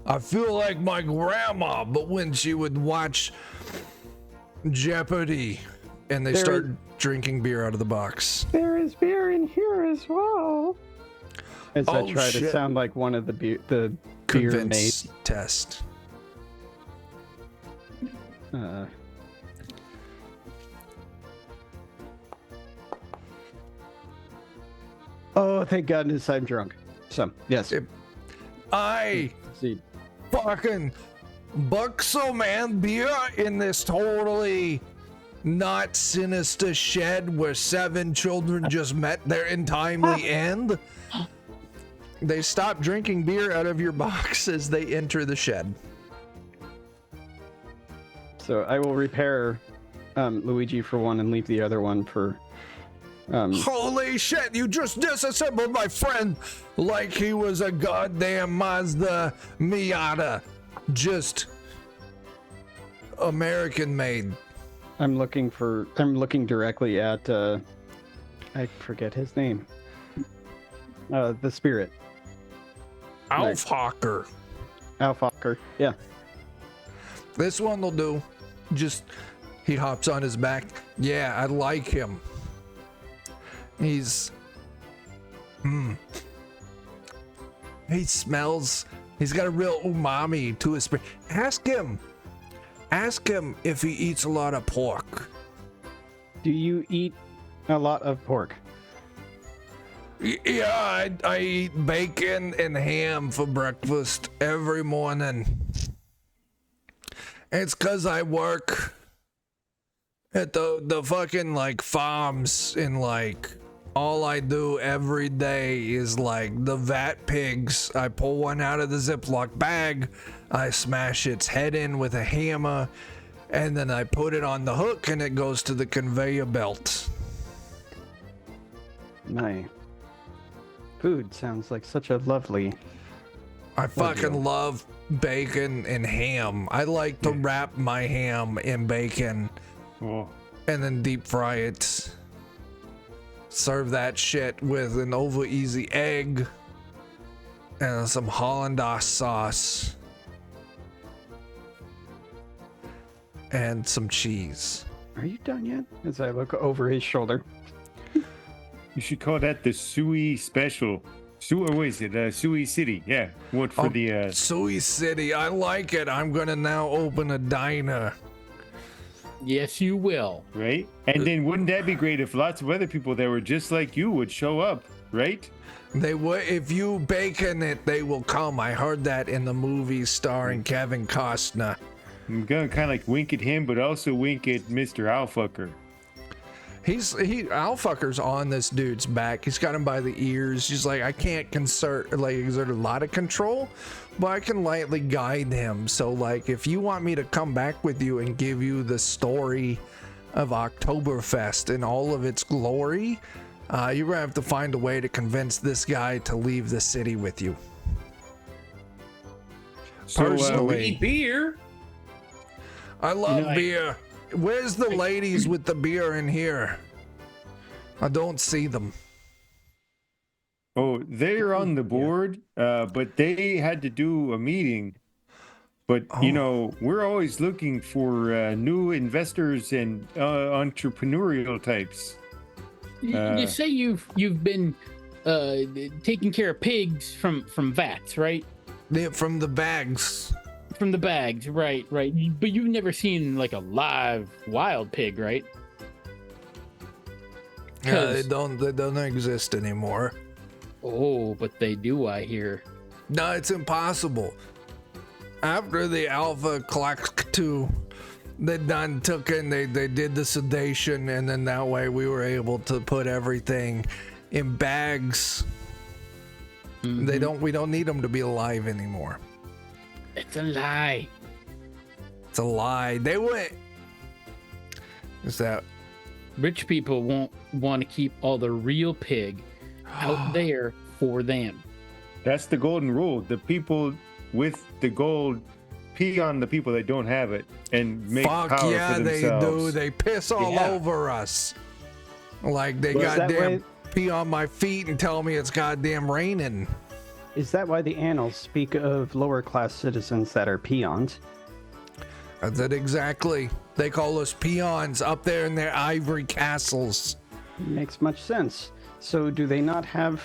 I feel like my grandma, but when she would watch Jeopardy, and they start drinking beer out of the box. There is beer in here as well. As I try to shit. sound like one of the beer Convince maids. test. Oh, thank goodness I'm drunk. So, yes. I See, fucking buxo man beer in this totally not sinister shed where 7 children just met their untimely end. They stop drinking beer out of your box as they enter the shed. so I will repair Luigi for one and leave the other one for. Holy shit, you just disassembled my friend like he was a goddamn Mazda Miata. Just American made. I'm looking directly at. I forget his name. The spirit. Alf Hawker. Alfocker. Yeah. This one will do. Just, he hops on his back. Yeah, I like him. He's, he smells, he's got a real umami to his spirit. Ask him if he eats a lot of pork. Do you eat a lot of pork? Yeah, I eat bacon and ham for breakfast every morning. It's 'cause I work at the fucking like farms, and like all I do every day is like the vat pigs. I pull one out of the Ziploc bag, I smash its head in with a hammer, and then I put it on the hook and it goes to the conveyor belt. My food sounds like such a lovely. I fucking love bacon and ham. I like to wrap my ham in bacon Oh, and then deep fry it. Serve that shit with an over easy egg and some Hollandaise sauce and some cheese. Are you done yet? As I look over his shoulder. you should call that the Sui special. What is it? Sui City. Yeah. What for the Sui City, I like it. I'm gonna now open a diner. Yes, you will. right? And then wouldn't that be great if lots of other people that were just like you would show up, right? They would, if you bacon it, they will come. I heard that in the movie starring Kevin Costner. I'm gonna kind of like wink at him, but also wink at Mr. Alfucker. Alfucker's on this dude's back. He's got him by the ears. He's like, I can't exert a lot of control, but I can lightly guide him. So like, if you want me to come back with you and give you the story of Oktober Fest in all of its glory, you're gonna have to find a way to convince this guy to leave the city with you. So, Personally. Free beer. I love know, beer. Where's the ladies with the beer in here? I don't see them. oh, they're on the board, but they had to do a meeting. But you know, we're always looking for new investors and entrepreneurial types. You say you've been taking care of pigs from vats, right? They're from the bags. From the bags, right. But you've never seen like a live wild pig, right? Yeah, they don't exist anymore. Oh, but they do, I hear. No, it's impossible. After the Alpha Clock 2, they done took in, they did the sedation, and then that way we were able to put everything in bags. Mhm. We don't need them to be alive anymore. It's a lie. It's a lie. They went. Is that? Rich people won't want to keep all the real pig out there for them. That's the golden rule. The people with the gold pee on the people that don't have it and make Fuck power yeah, for they themselves. do. They piss all Yeah. over us. Like they Well, is that goddamn why- pee on my feet and tell me it's goddamn raining. Is that why the annals speak of lower class citizens that are peons? That's it exactly. They call us peons up there in their ivory castles. Makes much sense. So do they not have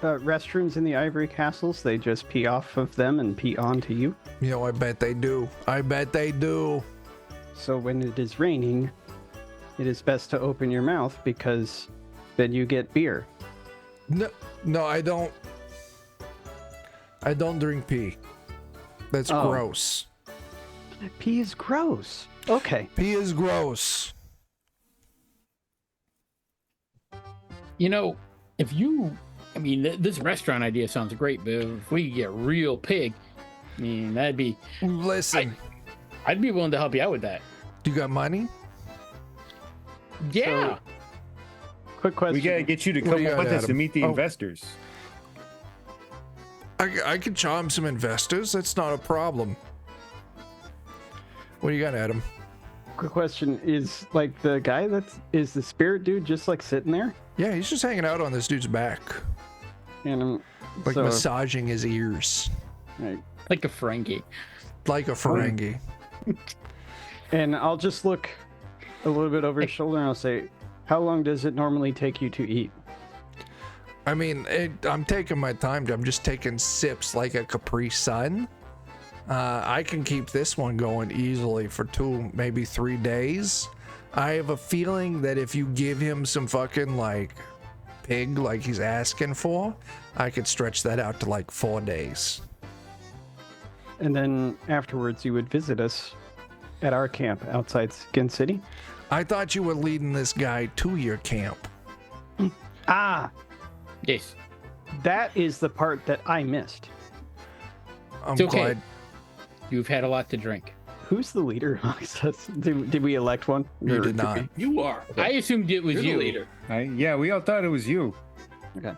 restrooms in the ivory castles? They just pee off of them and pee onto you? You know, I bet they do. I bet they do. So when it is raining, it is best to open your mouth because then you get beer. No, I don't. I don't drink pee. That's Oh. gross. Pee is gross. Okay. Pee is gross. You know, if you, I mean, this restaurant idea sounds great, but if we could get real pig, I mean, that'd be, Listen, I'd be willing to help you out with that. you got money? Yeah. Quick question. We gotta get you to What do come you up got, with us to Adam? meet the Oh. investors. I could charm some investors. That's not a problem. What do you got, Adam? Quick question. Is like the guy is the spirit dude just like sitting there? Yeah, he's just hanging out on this dude's back, And like so, massaging his ears, right. Like a Frankie. like a Ferengi. And I'll just look a little bit over his shoulder and I'll say, how long does it normally take you to eat? I mean, I'm taking my time. I'm just taking sips like a Capri Sun. I can keep this one going easily for 2, maybe 3 days. I have a feeling that if you give him some fucking like pig like he's asking for, I could stretch that out to like 4 days. And then afterwards, you would visit us at our camp outside Skin City. I thought you were leading this guy to your camp. Ah, Yes. that is the part that I missed. I'm It's okay. glad You've had a lot to drink. Who's the leader amongst us? Did we elect one? you Or did not. You are. I assumed it was You're you. the leader. Yeah, we all thought it was you. Okay.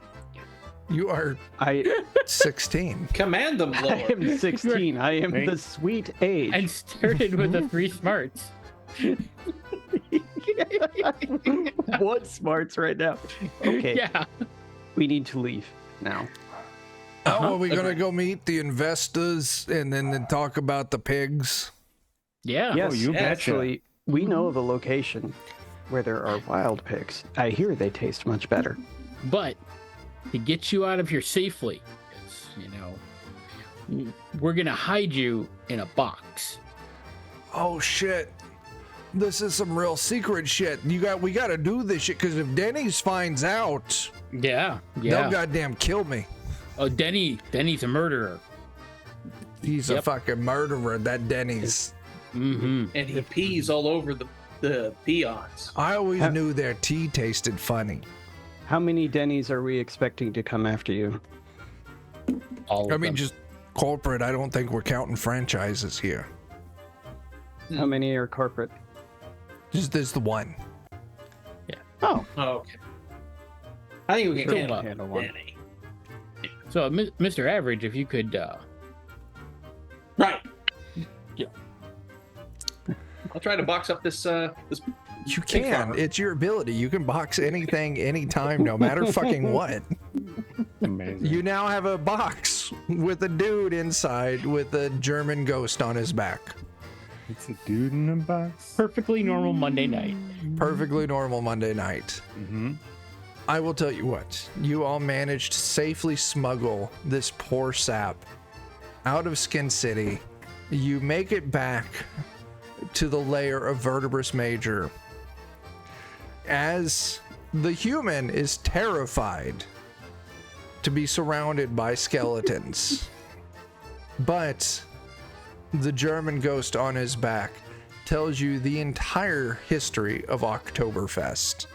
You are I 16. Command them, I Lord. am 16. I am Right. the sweet age. And started with the 3 smarts. What smarts right now? Okay, Yeah. we need to leave now. Oh, are we gonna Agreed. go meet the investors and then talk about the pigs? Yeah. Yes, you betcha. actually, we know of a location where there are wild pigs. I hear they taste much better. But to get you out of here safely, 'cause, we're gonna hide you in a box. Oh shit. This is some real secret shit. We gotta do this shit because if Denny's finds out, Yeah. they'll goddamn kill me. Oh, Denny's a murderer. He's a Yep. fucking murderer, that Denny's. Mm-hmm. And he pees all over the peons. I always Huh. knew their tea tasted funny. How many Denny's are we expecting to come after you? All of I mean, them. just corporate. I don't think we're counting franchises here. How many are corporate? Just there's the one. Oh, Oh, okay. I think we Sure, can well, handle one. Danny. So, Mr. Average, if you could, Right. Yeah. I'll try to box up this this. You Big can. farmer. It's your ability. You can box anything, anytime, no matter fucking what. Amazing. You now have a box with a dude inside with a German ghost on his back. It's a dude in a box. perfectly normal Monday night. Perfectly normal Monday night. Mm-hmm. I will tell you what, you all managed to safely smuggle this poor sap out of Skin City. You make it back to the lair of Vertebrus Major as the human is terrified to be surrounded by skeletons. But the German ghost on his back tells you the entire history of Oktober Fest.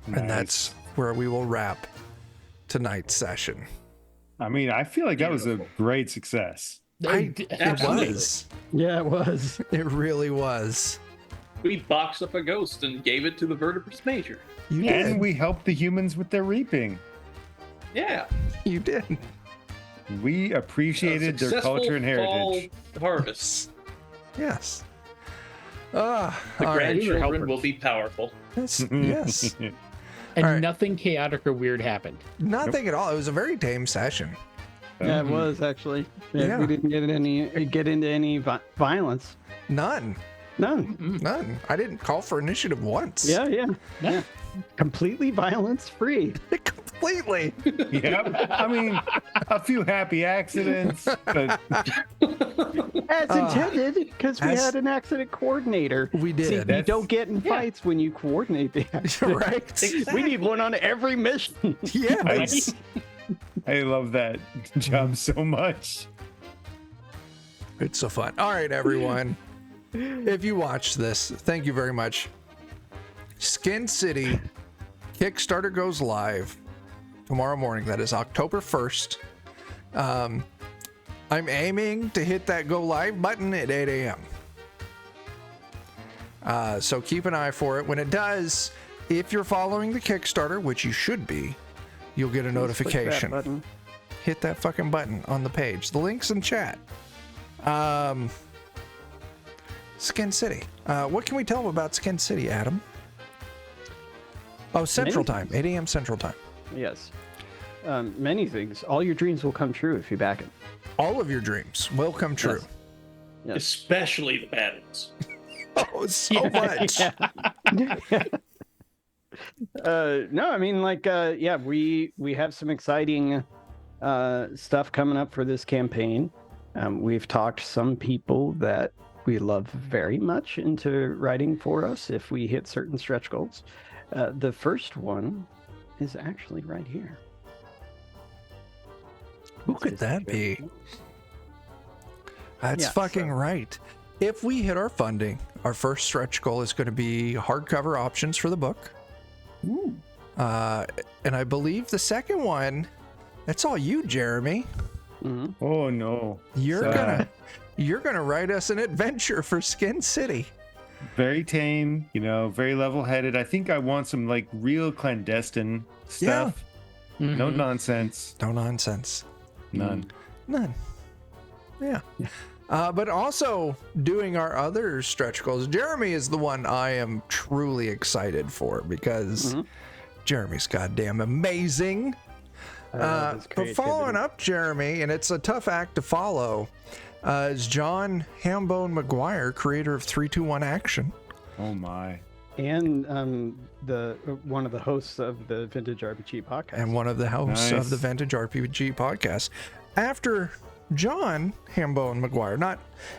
And that's where we will wrap tonight's session. I mean, I feel like that was a great success. It Absolutely. was. yeah, it was. It really was. We boxed up a ghost and gave it to the Vertebrus Major. You And did. we helped the humans with their reaping. Yeah. You did. We appreciated A their successful culture and heritage. fall harvest. Yes. The All right. grandchildren helpers. will be powerful. Yes. Yes. And All right. nothing chaotic or weird happened. Nothing at all. It was a very tame session. Yeah, it was actually. Yeah. We didn't get into any violence. None. None. None. I didn't call for initiative once. Yeah. Completely violence free. Completely. Yep. I mean, a few happy accidents, but As intended, because we as- had an accident coordinator. We See, did. you don't get in fights when you coordinate the accident. Right? We need one on every mission. Yes. I love that job so much. It's so fun. All right, everyone. If you watch this, thank you very much. Skin City Kickstarter goes live tomorrow morning. That is October 1st. I'm aiming to hit that go live button at 8 a.m. So keep an eye for it. When it does, if you're following the Kickstarter, which you should be, you'll get a notification. Click that button. Hit that fucking button on the page. The link's in chat. Skin City. What can we tell them about Skin City, Adam? Oh, Central Time. 8 a.m. Central Time. Yes. Many things. All your dreams will come true if you back it. All of your dreams will come true. Yes. Especially the bad ones. Oh, so much. No, I mean, like, yeah, we have some exciting stuff coming up for this campaign. We've talked some people that we love very much into writing for us if we hit certain stretch goals. The first one is actually right here. Who could that be? That's Yeah, fucking so- right. If we hit our funding, our first stretch goal is going to be hardcover options for the book. Ooh. And I believe the second one, that's all you, Jeremy. Mhm. Oh no. You're So, gonna write us an adventure for Skin City. very tame, very level-headed. I think I want some like real clandestine stuff. No Mhm. nonsense. No nonsense. None. None. Yeah. But also doing our other stretch goals. Jeremy is the one I am truly excited for because Jeremy's goddamn amazing. I love his But creativity. following up Jeremy, and it's a tough act to follow, is John Hambone McGuire, creator of 321 Action. Oh my. And the one of the hosts of the Vintage RPG podcast. And one of the hosts of Nice. the Vintage RPG podcast. After John Hambone McGuire, not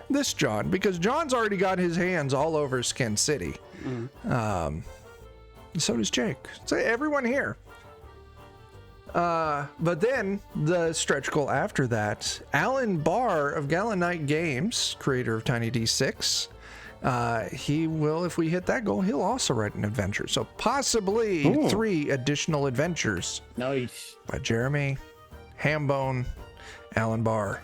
this John, because John's already got his hands all over Skin City. So does Jake. So everyone here. But then the stretch goal after that, Alan Barr of Gallant Knight Games, creator of Tiny D6, he will, if we hit that goal, he'll also write an adventure. So possibly Ooh. 3 additional adventures Nice. by Jeremy, Hambone, Alan Barr.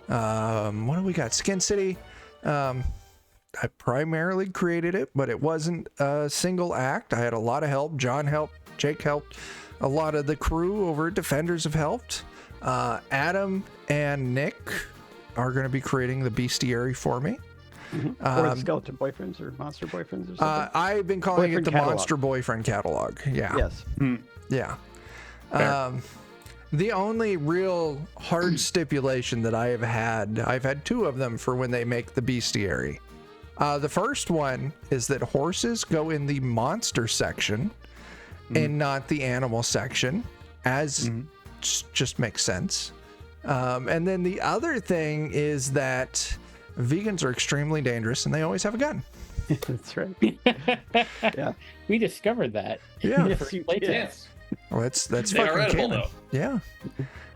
What do we got? Skin City. I primarily created it, but it wasn't a single act. I had a lot of help. John helped. Jake helped. A lot of the crew over at Defenders have helped. Adam and Nick are going to be creating the bestiary for me. or the skeleton boyfriends or monster boyfriends or something. I've been calling it Boyfriend the catalog. Monster Boyfriend catalog. Yeah. Yes. Yeah. Fair. The only real hard stipulation that I've had 2 of them for when they make the bestiary. The first one is that horses go in the monster section and not the animal section, as just makes sense. And then the other thing is that vegans are extremely dangerous and they always have a gun. That's right. Yeah. We discovered that. Yeah. Yes, you did. Yes. Well, that's They are fucking edible, canon.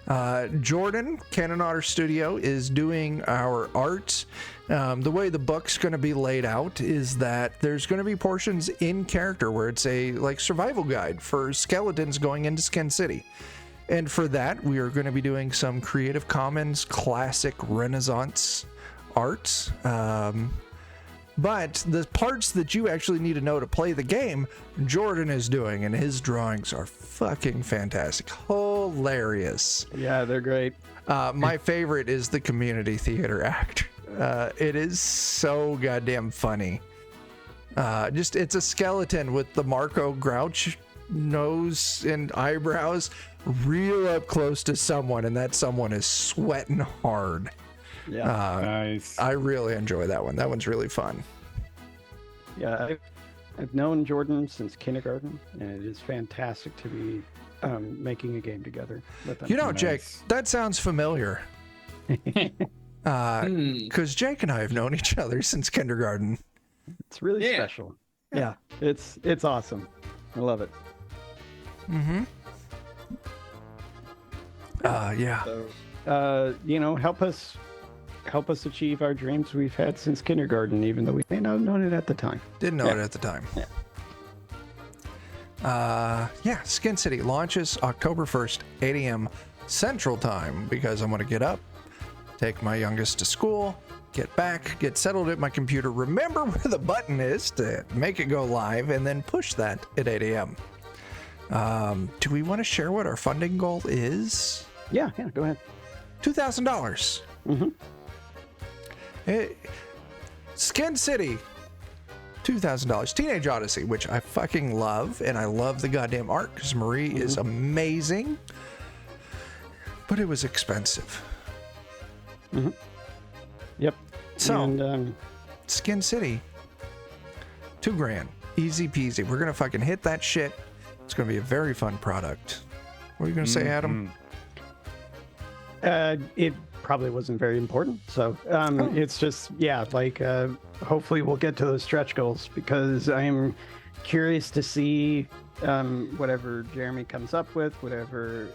Yeah. Jordan, Cannon Otter Studio, is doing our art. The way the book's going to be laid out is that there's going to be portions in character where it's a like survival guide for skeletons going into Skin City. And for that, we are going to be doing some Creative Commons classic Renaissance art. But the parts that you actually need to know to play the game, Jordan is doing, and his drawings are fucking fantastic. Hilarious. Yeah, they're great. My favorite is the community theater act. It is so goddamn funny. It's a skeleton with the Marco Grouch nose and eyebrows real up close to someone, and that someone is sweating hard. Yeah. Nice. I really enjoy that one. That one's really fun. Yeah, I've known Jordan since kindergarten, and it is fantastic to be making a game together with him. You know, Jake, Nice. that sounds familiar. Because Jake and I have known each other since kindergarten. It's really Yeah. special. Yeah, it's awesome. I love it. Yeah. So, Help us achieve our dreams we've had since kindergarten, even though we may not have known it at the time. Didn't know it at the time. Yeah. Skin City launches October 1st, 8 a.m. Central Time, because I'm going to get up, take my youngest to school, get back, get settled at my computer, remember where the button is to make it go live, and then push that at 8 a.m. Do we want to share what our funding goal is? Yeah, go ahead. $2,000. Skin City, $2,000. Teenage Odyssey, which I fucking love, and I love the goddamn art because Marie is amazing, but it was expensive. Yep. So, And Skin City, $2,000, easy peasy. We're gonna fucking hit that shit. It's gonna be a very fun product. What are you gonna say, Adam? it probably wasn't very important. So it's just, yeah, like hopefully we'll get to those stretch goals, because I'm curious to see whatever Jeremy comes up with, whatever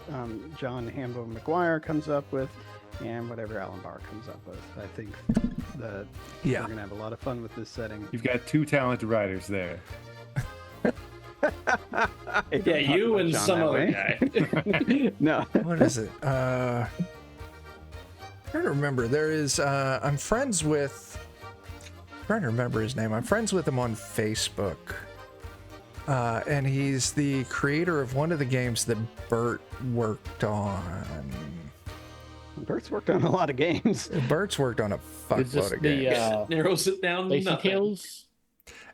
John Hambo McGuire comes up with, and whatever Alan Barr comes up with. I think that we're going to have a lot of fun with this setting. You've got two talented writers there. Yeah, you and some other guy. No. What is it? I don't remember. There is. I'm friends with. I'm trying to remember his name. I'm friends with him on Facebook, and he's the creator of one of the games that Bert worked on. Bert's worked on a lot of games. Bert's worked on a fuckload of games. Narrows it down to Dicey nothing. Tales?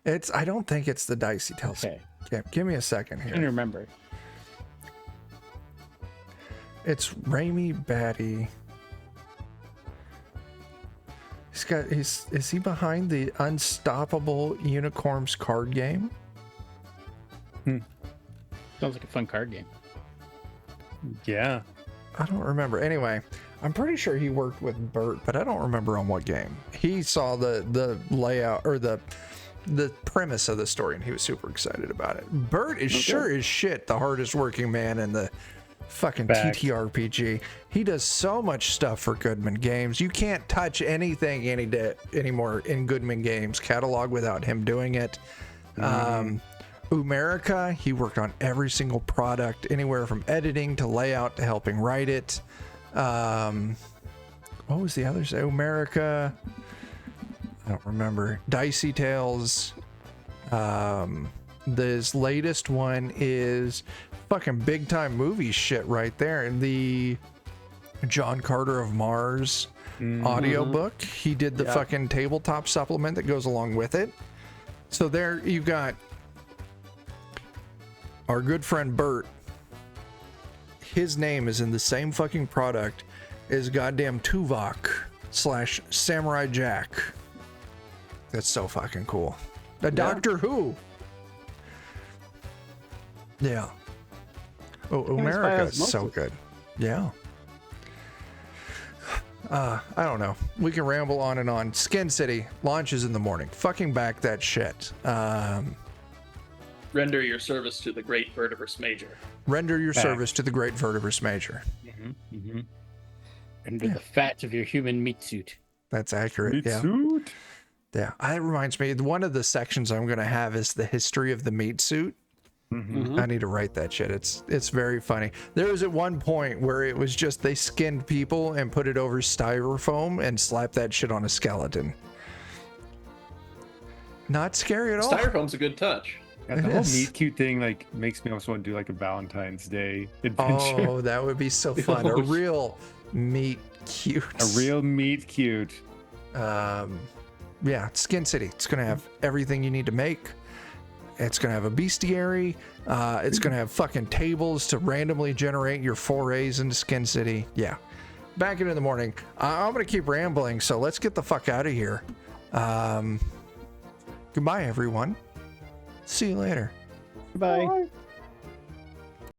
It's. I don't think it's the Dicey Tales. Okay. Yeah, give me a second I can here. remember. It's Raimi Batty. Is he behind the Unstoppable Unicorns card game? Sounds like a fun card game. Yeah. I don't remember. Anyway, I'm pretty sure he worked with Bert, but I don't remember on what game. He saw the layout or the premise of the story, and he was super excited about it. Bert is sure as shit the hardest working man in the fucking Fact. TTRPG. He does so much stuff for Goodman Games. You can't touch anything anymore in Goodman Games catalog without him doing it. Umerica, he worked on every single product, anywhere from editing to layout to helping write it. What was the other? Umerica. I don't remember. Dicey Tales. This latest one is fucking big time movie shit right there. And the John Carter of Mars audiobook. He did the fucking tabletop supplement that goes along with it. So there you've got our good friend Bert. His name is in the same fucking product as goddamn Tuvok / Samurai Jack. That's so fucking cool. The Doctor Who. Yeah. Oh, America is so good. Yeah. I don't know. We can ramble on and on. Skin City launches in the morning. Fucking back that shit. Render your service to the great Vertiverse Major. Render your service to the great Vertiverse Major. Under the fat of your human meat suit. That's accurate. Yeah. Suit. Yeah. That reminds me, one of the sections I'm going to have is the history of the meat suit. I need to write that shit. It's very funny. There was at one point where it was just they skinned people and put it over styrofoam and slapped that shit on a skeleton. Not scary at all. Styrofoam's a good touch. Yeah, the It whole is. meet cute thing like makes me also want to do like a Valentine's Day adventure. Oh, that would be so fun. A real meat cute. A real meet cute. Yeah, Skin City. It's gonna have everything you need to make. It's gonna have a bestiary. It's gonna have fucking tables to randomly generate your forays into Skin City. Yeah. Back in the morning. I'm gonna keep rambling, so let's get the fuck out of here. Goodbye, everyone. See you later. Bye.